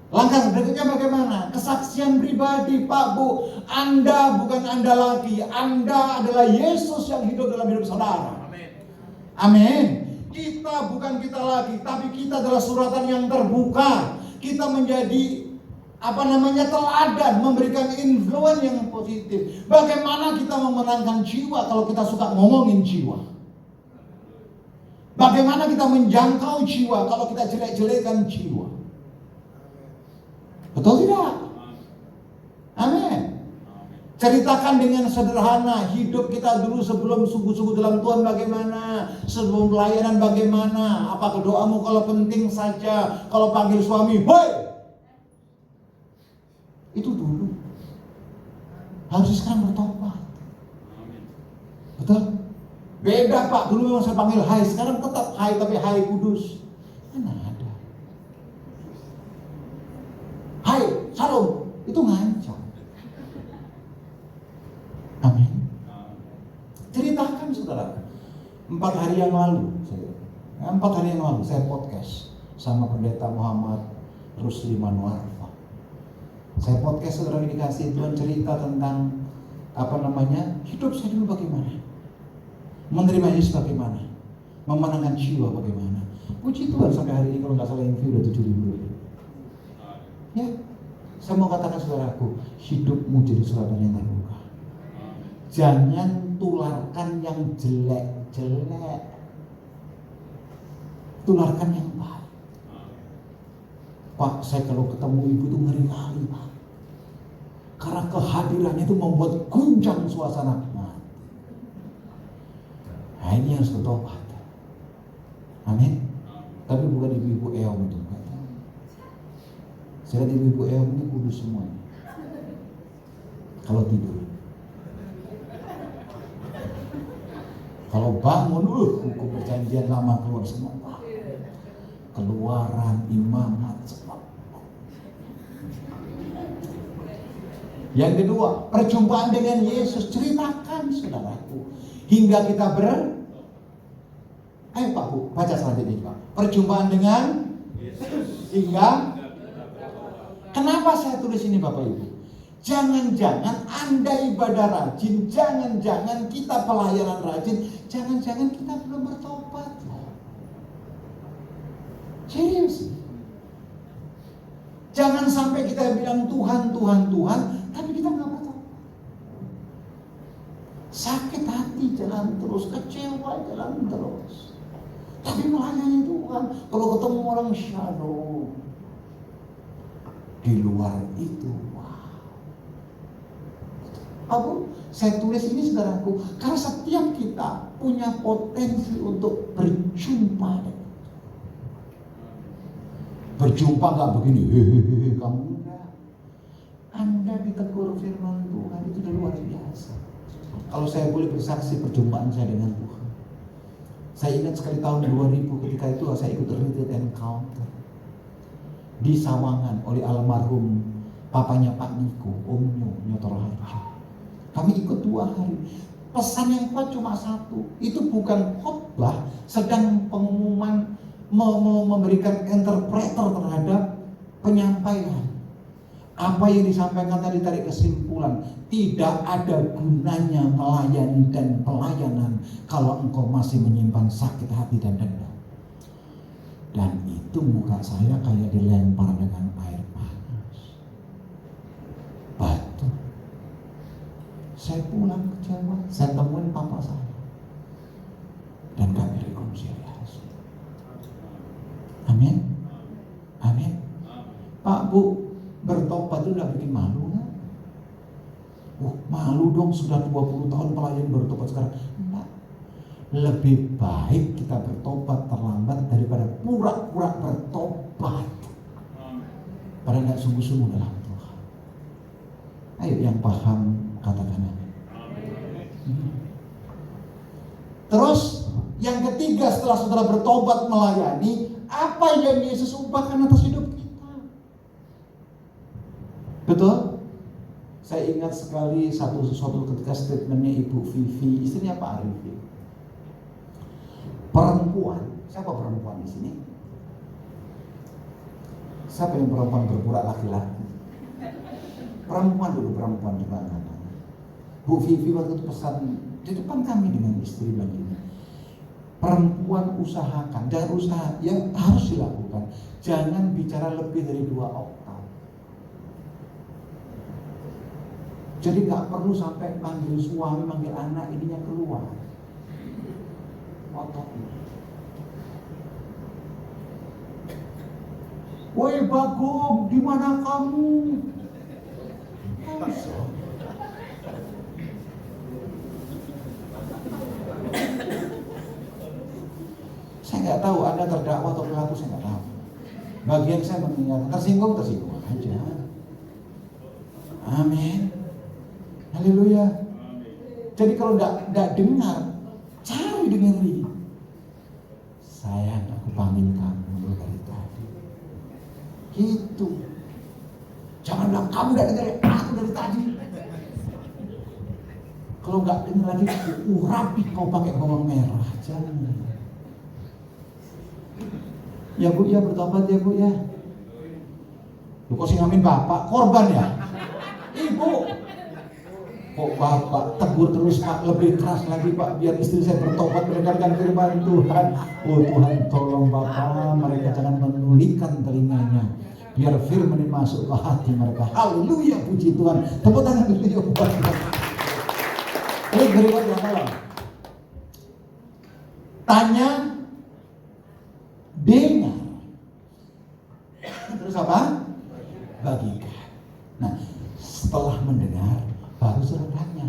D: langkah berikutnya bagaimana? Kesaksian pribadi, Pak Bu. Anda bukan Anda lagi. Anda adalah Yesus yang hidup dalam hidup saudara. Amin. Kita bukan kita lagi, tapi kita adalah suratan yang terbuka. Kita menjadi teladan, memberikan influence yang positif. Bagaimana kita memenangkan jiwa kalau kita suka ngomongin jiwa? Bagaimana kita menjangkau jiwa kalau kita jelek-jelekan jiwa? Betul tidak? Amin. Ceritakan dengan sederhana hidup kita dulu sebelum sungguh-sungguh dalam Tuhan bagaimana, sebelum pelayanan bagaimana, apa doamu kalau penting saja, kalau panggil suami, hoi! Itu dulu. Harus sekarang bertobat. Betul? Beda Pak, dulu memang saya panggil hai, sekarang tetap hai tapi hai kudus. Mana ada? Hai, salam, itu ngancam. Amin. Ceritakan saudara. 4 hari yang lalu saya podcast sama pendeta Muhammad Rusli Manuarfa. Saya podcast saudara dikasih Tuhan cerita tentang hidup saya dulu bagaimana, menerima Yesus bagaimana, memenangkan jiwa bagaimana. Puji Tuhan sampai hari ini kalau nggak salah yang view udah 7.000 lebih. Ya, saya mau katakan saudaraku, hidupmu jadi suratan yang terbuka. Jangan tularkan yang jelek-jelek, tularkan yang baik. Pak, saya kalau ketemu ibu itu ngeri kali Pak, karena kehadirannya itu membuat gunjang suasana hati. Nah ini harus bertobat. Amin. Tapi bukan ibu-ibu eom itu. Saya lihat ibu-ibu eom ini kudus semuanya. Kalau tidur, kalau bangun, hukum perjanjian lama keluar semua. Keluaran, imamat, semua. Yang kedua, perjumpaan dengan Yesus. Ceritakan saudaraku, hingga kita ayo Pak Bu, baca selanjutnya Pak. Perjumpaan dengan Yesus hingga. Kenapa saya tulis ini Bapak Ibu? Jangan-jangan Anda ibadah rajin, jangan-jangan kita pelayanan rajin, jangan-jangan kita belum bertobat. Serius. Jangan sampai kita bilang Tuhan, tapi kita nggak bertobat. Sakit hati jalan terus, kecewa jalan terus. Tapi melayani Tuhan, kalau ketemu orang shalom. Di luar itu, Aku, saya tulis ini saudaraku, karena setiap kita punya potensi untuk berjumpa dengan Tuhan. Berjumpa nggak begini, hehehe, kamu enggak. Anda ditegur firman Tuhan itu udah luar biasa. Kalau saya boleh bersaksi perjumpaan saya dengan Tuhan, saya ingat sekali tahun 2000 ketika itu saya ikut retreat encounter. di Sawangan oleh almarhum papanya Pak Niko, Om Nyotor Harjo. Kami ikut 2 hari. Pesan yang kuat cuma satu. Itu bukan khotbah, sedang pengumuman memberikan interpreter terhadap penyampaian. Apa yang disampaikan tadi tarik kesimpulan, tidak ada gunanya melayani dan pelayanan kalau engkau masih menyimpan sakit hati dan dendam. Dan itu muka saya kayak dilempar dengan air panas, batu. Saya pulang ke Jawa, saya temuin papa saya, dan kami rekonsiliasi. Amin, amin. Pak Bu, bertobat itu udah bikin malu kan? Malu dong, sudah 20 tahun pelayan bertobat sekarang. Enggak. Lebih baik kita bertobat terlambat daripada pura-pura bertobat pada nggak sungguh-sungguh dalam Tuhan. Ayo yang paham katakan amin. Terus yang ketiga, setelah saudara bertobat melayani, apa yang Yesus ubahkan atas hidup kita? Betul? Saya ingat sekali suatu ketika statementnya Ibu Vivi, istrinya Pak Arifin. Perempuan, siapa perempuan di sini? Siapa yang perempuan berpura laki-laki? Perempuan dulu, perempuan juga anak-anak. Bu Vivi waktu itu pesan di depan kami dengan istri begini. Perempuan usahakan, dan usaha yang harus dilakukan, jangan bicara lebih dari 2 oktav. Jadi gak perlu sampai manggil suami, manggil anak, ininya keluar ototnya. Woi Bagong, di mana kamu? Saya nggak tahu Anda terdakwa atau pelaku, saya nggak tahu. Bagian saya mengingatkan, tersinggung aja. Amin. Haleluya. Jadi kalau nggak dengar, cari dengerin. Sayang, aku panggil kamu dari tadi. Gitu. Jangan bilang kamu udah dengerin aku dari tadi. Kalau nggak dengar lagi, urapi kau pakai bawang merah. Jangan. Ya Bu, ya bertobat ya Bu ya. Lu kok sih ngamin bapak, korban ya? Ibu. Kok bapak tegur terus Pak, lebih keras lagi Pak, biar istri saya bertobat mendengarkan firman Tuhan. Oh Tuhan, tolong Bapak, mereka jangan menulikan telinganya, biar firman ini masuk ke hati mereka. Haleluya, puji Tuhan. Tepuk tangan dulu ya buat kita. Ini berikut yang dalam. Tanya, dengar, terus apa? Bagikan. Nah, setelah mendengar, baru sudah tanya.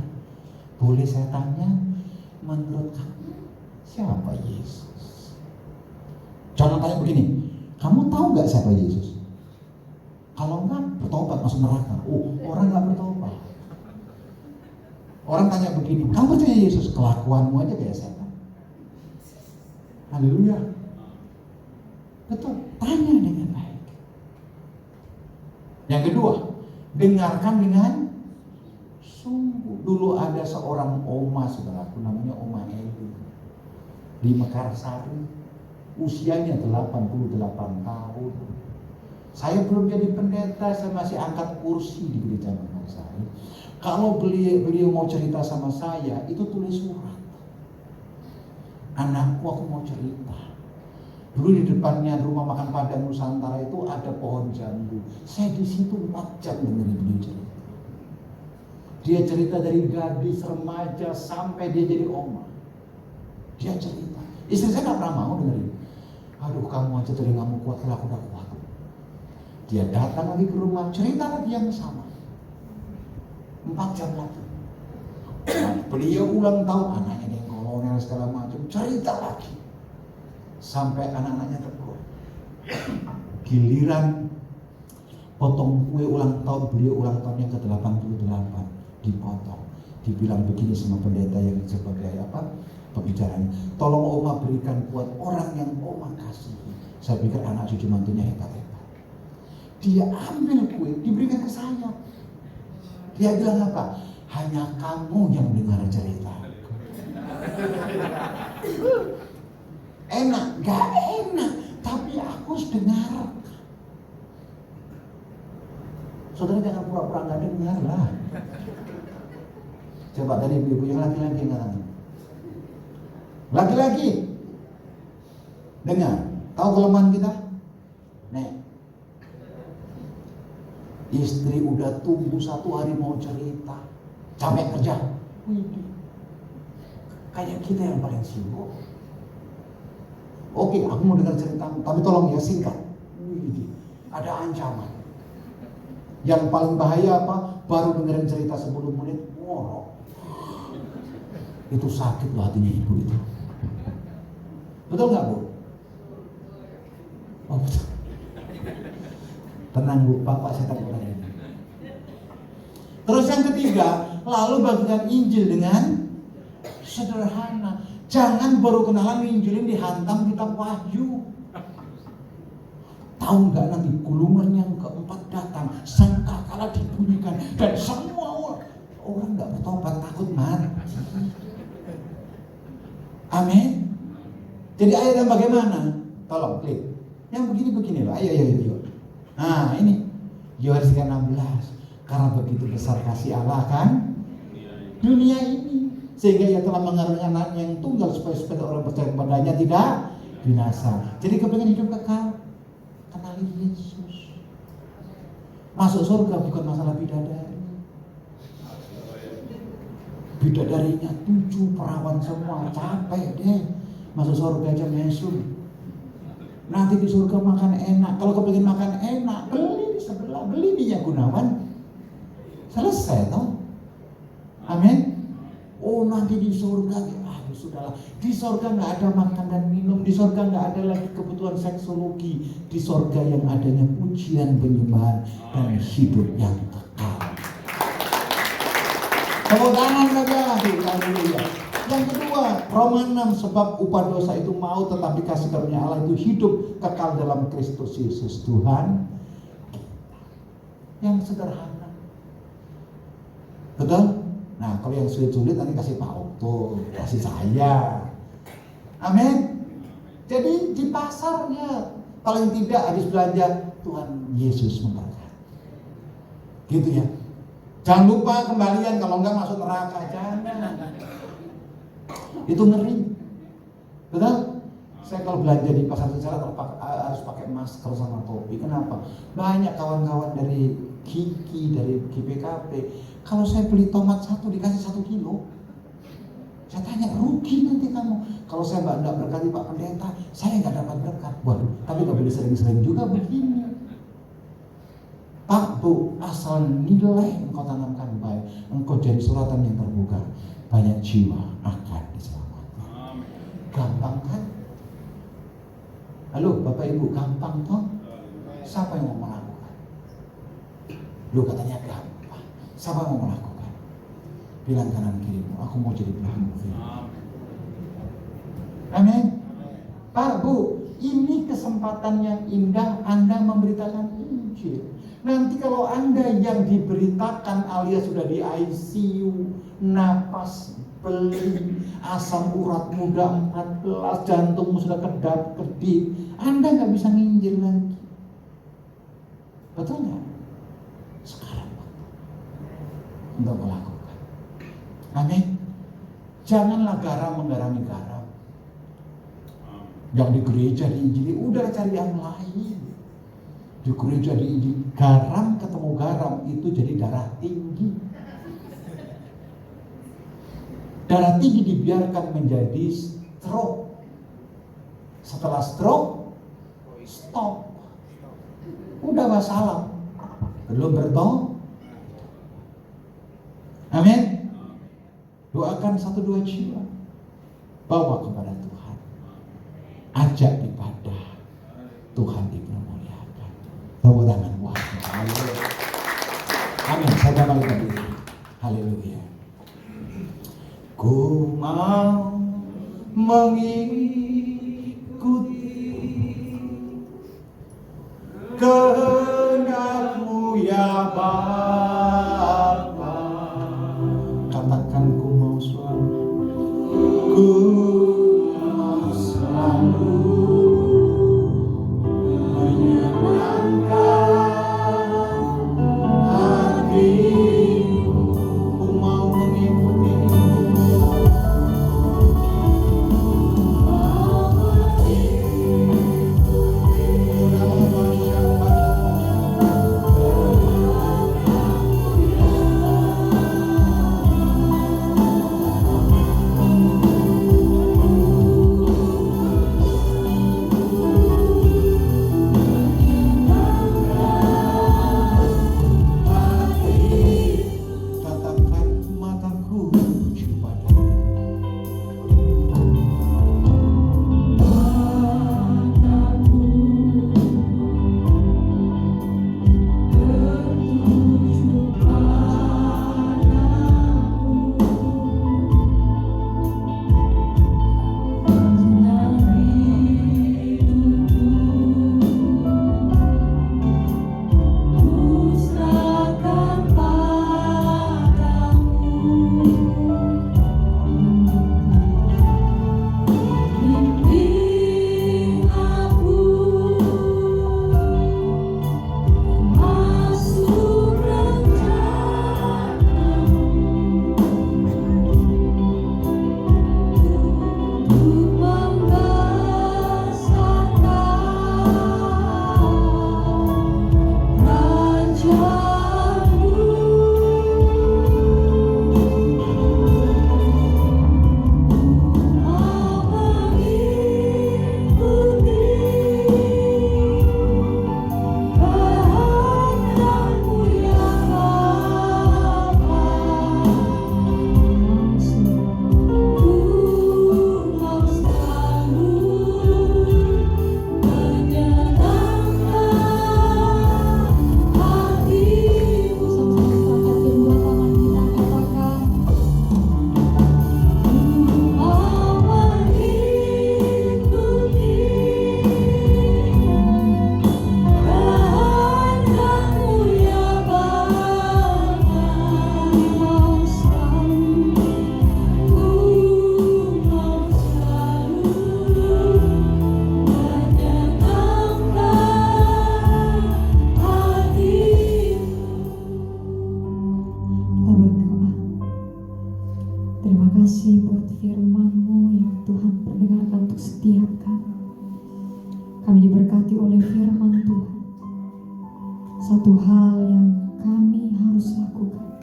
D: Boleh saya tanya, menurut kamu siapa Yesus? Jangan tanya begini, kamu tahu nggak siapa Yesus? Kalau enggak, bertobat masuk neraka. Oh, orang nggak bertobat. Orang tanya begini, kamu percaya Yesus? Kelakuanmu aja kayak setan. Haleluya. Betul, tanya dengan baik. Yang kedua, dengarkan dengan sungguh. Dulu ada seorang oma, saudaraku, namanya Oma Eli di Mekarsari, usianya 88 tahun. Saya belum jadi pendeta, saya masih angkat kursi di gereja Mekarsari. Kalau beliau mau cerita sama saya, itu tulis surat. Anakku, aku mau cerita. Dulu di depannya rumah makan Padang Nusantara itu ada pohon jambu. Saya di situ 4 jam dengerin beliau cerita. Dia cerita dari gadis, remaja, sampai dia jadi oma. Dia cerita. Istri saya gak pernah mau dengerin. Aduh, kamu aja telingamu kuat, kalau aku udah kuat. Dia datang lagi ke rumah, cerita lagi yang sama. 4 jam lagi. Beliau ulang tahun, anaknya yang kolonel segala macam, cerita lagi. Sampai anak-anaknya terkeluar. Giliran potong kue ulang tahun, beliau ulang tahun yang ke-88 dipotong. Dibilang begini sama pendeta yang sebagai pembicaranya, tolong Oma berikan buat orang yang Oma kasihi. Saya pikir anak cucu mantunya hebat-hebat. Dia ambil kue, diberikan ke saya. Dia bilang apa? Hanya kamu yang dengar cerita. Enak, gak enak, tapi aku harus dengar. Saudara jangan pura-pura gak dengar lah. Coba tadi ibu-ibu yang laki-laki kan. Laki-laki dengar, tahu kelemahan kita? Nih, istri udah tunggu 1 hari mau cerita, capek kerja. Kayak kita yang paling sibuk. Oke, aku mau dengar ceritamu, tapi tolong ya singkat. Ada ancaman. Yang paling bahaya apa? Baru dengerin cerita 10 menit, ngorok. Itu sakit loh hatinya ibu itu. Betul nggak Bu? Oh betul. Tenang Bu, Bapak saya takut hari ini. Terus yang ketiga, lalu bagikan Injil dengan sederhana. Jangan baru kenalan Injilin dihantam kitab Wahyu. Tahu nggak nanti gulungan yang keempat datang, sangkakala dibunyikan dan semua orang nggak bertobat takut mati. Amin. Jadi ayat yang bagaimana? Tolong klik. Yang begini loh. Ayo. Nah ini Yohanes 16. Karena begitu besar kasih Allah kan dunia ini, sehingga ia telah mengaruniakan anak yang tunggal supaya orang percaya kepadanya tidak binasa. Jadi kepengen hidup kekal. Kenali Yesus. Masuk surga bukan masalah bidadari. Bidadarinya 7 perawan semua, capek deh. Masuk surga aja mesum. Nanti di surga makan enak. Kalau kepengen makan enak, beli di sebelah, beli minyak Gunawan. Selesai toh. Amin. Oh nanti di surga, sudahlah. Di surga nggak ada makan dan minum. Di surga nggak ada lagi kebutuhan seksologi. Di surga yang adanya pujian, penyembahan dan hidup yang kekal. Tepuk tangan saja. Haleluya. Yang kedua, Roma 6, sebab upah dosa itu maut, tetapi kasih karunia Allah itu hidup kekal dalam Kristus Yesus Tuhan. Yang sederhana. Betul? Nah, kalau yang sulit-sulit nanti kasih Pak Okto, kasih saya. Amin. Jadi di pasarnya, kalau yang tidak habis belanja, Tuhan Yesus memberkati. Gitu ya. Jangan lupa kembalian, kalau enggak masuk neraka, jangan. Itu ngeri. Betul? Saya kalau belanja di pasar secara harus pakai masker sama topi. Kenapa? Banyak kawan-kawan dari Kiki, dari GPKP. Kalau saya beli tomat 1 dikasih 1 kilo. Saya tanya, rugi nanti kamu. Kalau saya enggak berkati Pak Pendeta, saya enggak dapat berkat. Waduh, tapi enggak boleh sering-sering juga begini. Pak, Bu, asal nilai engkau tanamkan baik, engkau jadi suratan yang terbuka, banyak jiwa akan diselamatkan. Gampang kan? Halo Bapak Ibu, gampang toh? Siapa yang mau melakukan? Lu katanya gampang. Siapa yang mau melakukan? Bilang kanan kirimu, aku mau jadi pelaku. Amin. Pak, Bu, ini kesempatan yang indah Anda memberitakan Injil. Nanti kalau Anda yang diberitakan alias sudah di ICU, napas beli, asam urat muda 14, jantungmu sudah kedap-kedip, Anda nggak bisa nginjil lagi. Betul nggak? Sekarang untuk melakukan. Amin. Janganlah garam menggarami garam. Yang di gereja diinjili, udah cari yang lain. Di gereja diinjili, garam ketemu garam itu jadi darah tinggi. Darah tinggi dibiarkan menjadi stroke. Setelah stroke, stop. Udah wassalam. Belum bertobat. Amin. Doakan 1-2 jiwa. Bawa kepada Tuhan. Ajak ibadah. Tuhan dipermuliakan. Tepuk tangan. Wah, haleluya. Amin. Saya balik ke diri. Haleluya. Ku mau mengikuti kehendak ya Bapa. Katakan ku mau selalu, ku mau selalu menyenangkan hatimu. Ku mau mengikutimu. Tatapkan mataku tuju padamu.
A: Kita berdoa. Terima kasih buat firman-Mu yang Tuhan perdengarkan untuk setiap kami. Kami diberkati oleh firman Tuhan. Satu hal yang kami harus lakukan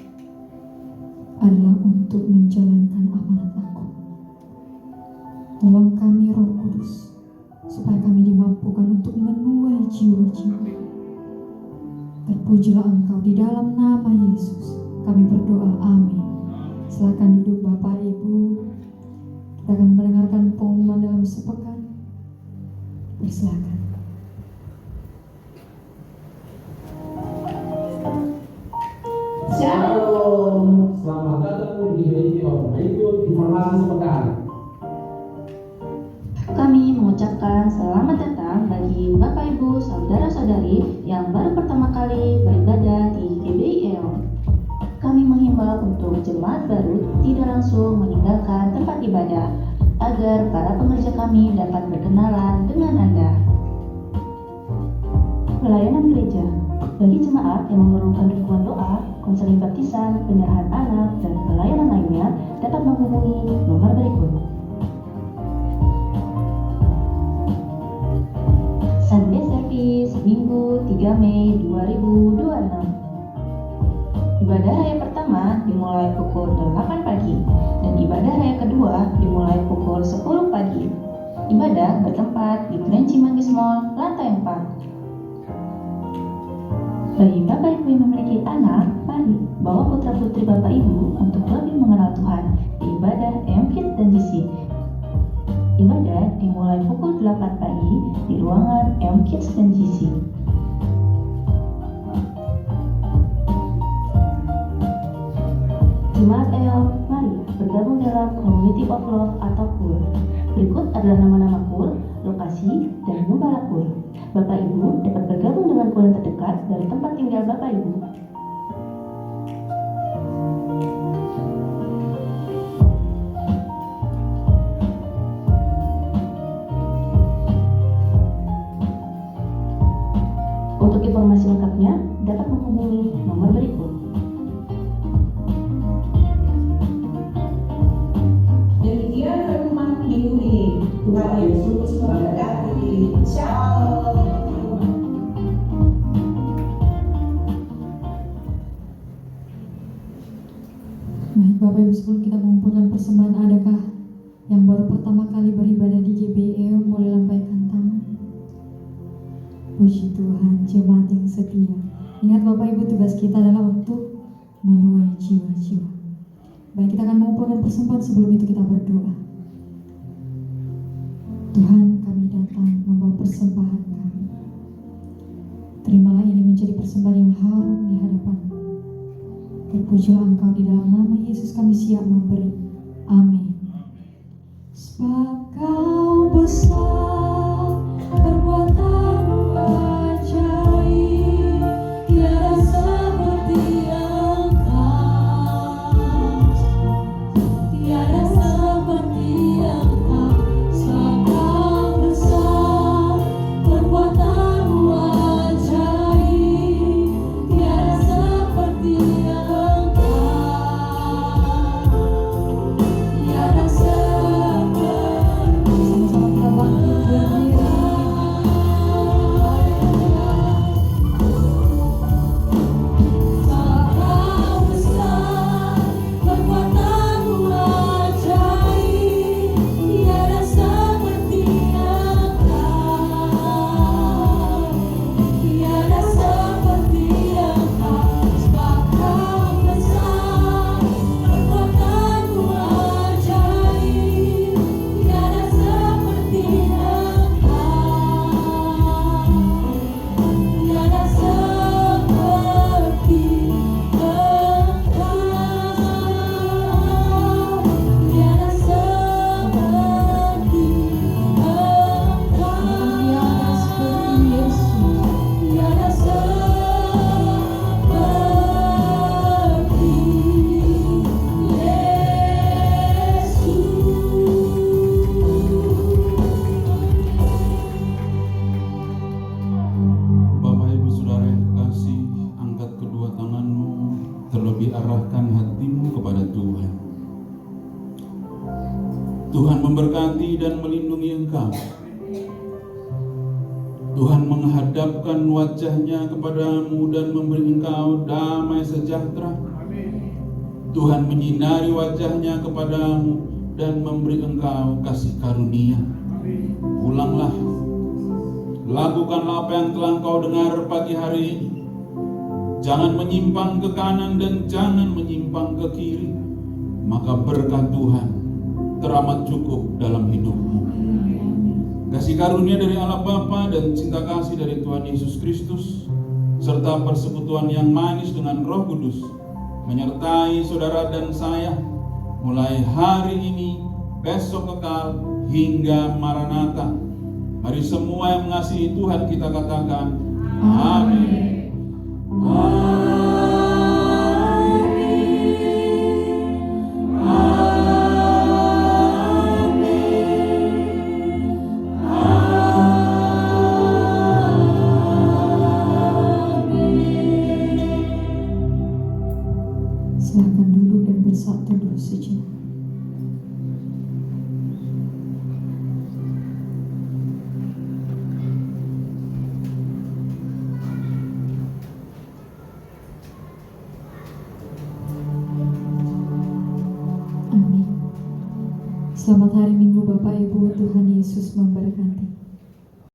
A: adalah untuk menjalankan amanat Aku. Tolong kami Roh Kudus, supaya kami dimampukan untuk menuai jiwa-jiwa. Terpujilah Engkau di dalam nama Yesus. Kami berdoa, amin. Silakan duduk Bapak Ibu. Kita akan mendengarkan pengumuman dalam sepekan. Persilakan.
F: Shalom, selamat datang di Radio. Berikut informasi sepekan.
G: Kami mengucapkan selamat datang bagi Bapak Ibu, Saudara-saudari yang baru pertama kali beribadah di GBIL. Kami menghimbau untuk jemaat baru tidak langsung meninggalkan tempat ibadah agar para pengerja kami dapat berkenalan dengan Anda. Pelayanan gereja bagi jemaat yang memerlukan dukungan doa, konseling baptisan, penyerahan anak, dan pelayanan lainnya dapat menghubungi nomor berikut. Sunday Service Minggu 3 Mei 2026. Ibadah raya pertama dimulai pukul 8 pagi dan ibadah raya kedua dimulai pukul 10 pagi. Ibadah bertempat di Grand Cimanggis Mall, lantai 4. Bagi Bapak Ibu yang memiliki anak, mari bawa putra-putri Bapak Ibu untuk lebih mengenal Tuhan di ibadah MKids dan GC. Ibadah dimulai pukul 8 pagi di ruangan MKids dan GC. Jemaat EL, mari bergabung dalam Community of Love atau KUL. Berikut adalah nama-nama KUL, lokasi, dan gembala KUL. Bapak Ibu dapat bergabung dengan kuil terdekat dari tempat tinggal Bapak Ibu. Untuk informasi lengkapnya dapat menghubungi nomor berikut.
H: Demikian renungan minggu ini. Tuhan Yesus memberkati. Shalom.
A: Baik Bapak Ibu, sebelum kita mengumpulkan persembahan, adakah yang baru pertama kali beribadah di GBEO boleh lambaikan tangan? Puji Tuhan, jemaat yang setia. Ingat Bapak Ibu, tugas kita adalah untuk menuai jiwa-jiwa. Baik, kita akan mengumpulkan persembahan. Sebelum itu kita berdoa. Tuhan, kami datang membawa persembahan kami. Terimalah ini menjadi persembahan yang harum di hadapan-Mu. Terpujilah Engkau, di dalam nama Yesus kami siap memberi. Amin. Sebab Kau besar, perbuatan-Mu ajaib, tiada seperti Engkau, tiada seperti Engkau. Sebab Kau besar, perbuatan-Mu ajaib, tiada seperti tiada seperti. Sama-sama kita
C: arahkan hatimu kepada Tuhan. Tuhan memberkati dan melindungi engkau. Tuhan menghadapkan wajahnya kepadamu dan memberi engkau damai sejahtera. Tuhan menyinari wajahnya kepadamu dan memberi engkau kasih karunia. Pulanglah, lakukanlah apa yang telah engkau dengar pagi hari ini. Jangan menyimpang ke kanan dan jangan menyimpang ke kiri. Maka berkat Tuhan teramat cukup dalam hidupmu. Kasih karunia dari Allah Bapa dan cinta kasih dari Tuhan Yesus Kristus serta persekutuan yang manis dengan Roh Kudus menyertai saudara dan saya mulai hari ini, besok kekal hingga Maranatha. Mari semua yang mengasihi Tuhan kita katakan amin.
A: Silakan duduk dan bersatu dulu sejenak. Amin. Selamat hari Minggu Bapak Ibu, Tuhan Yesus memberkati.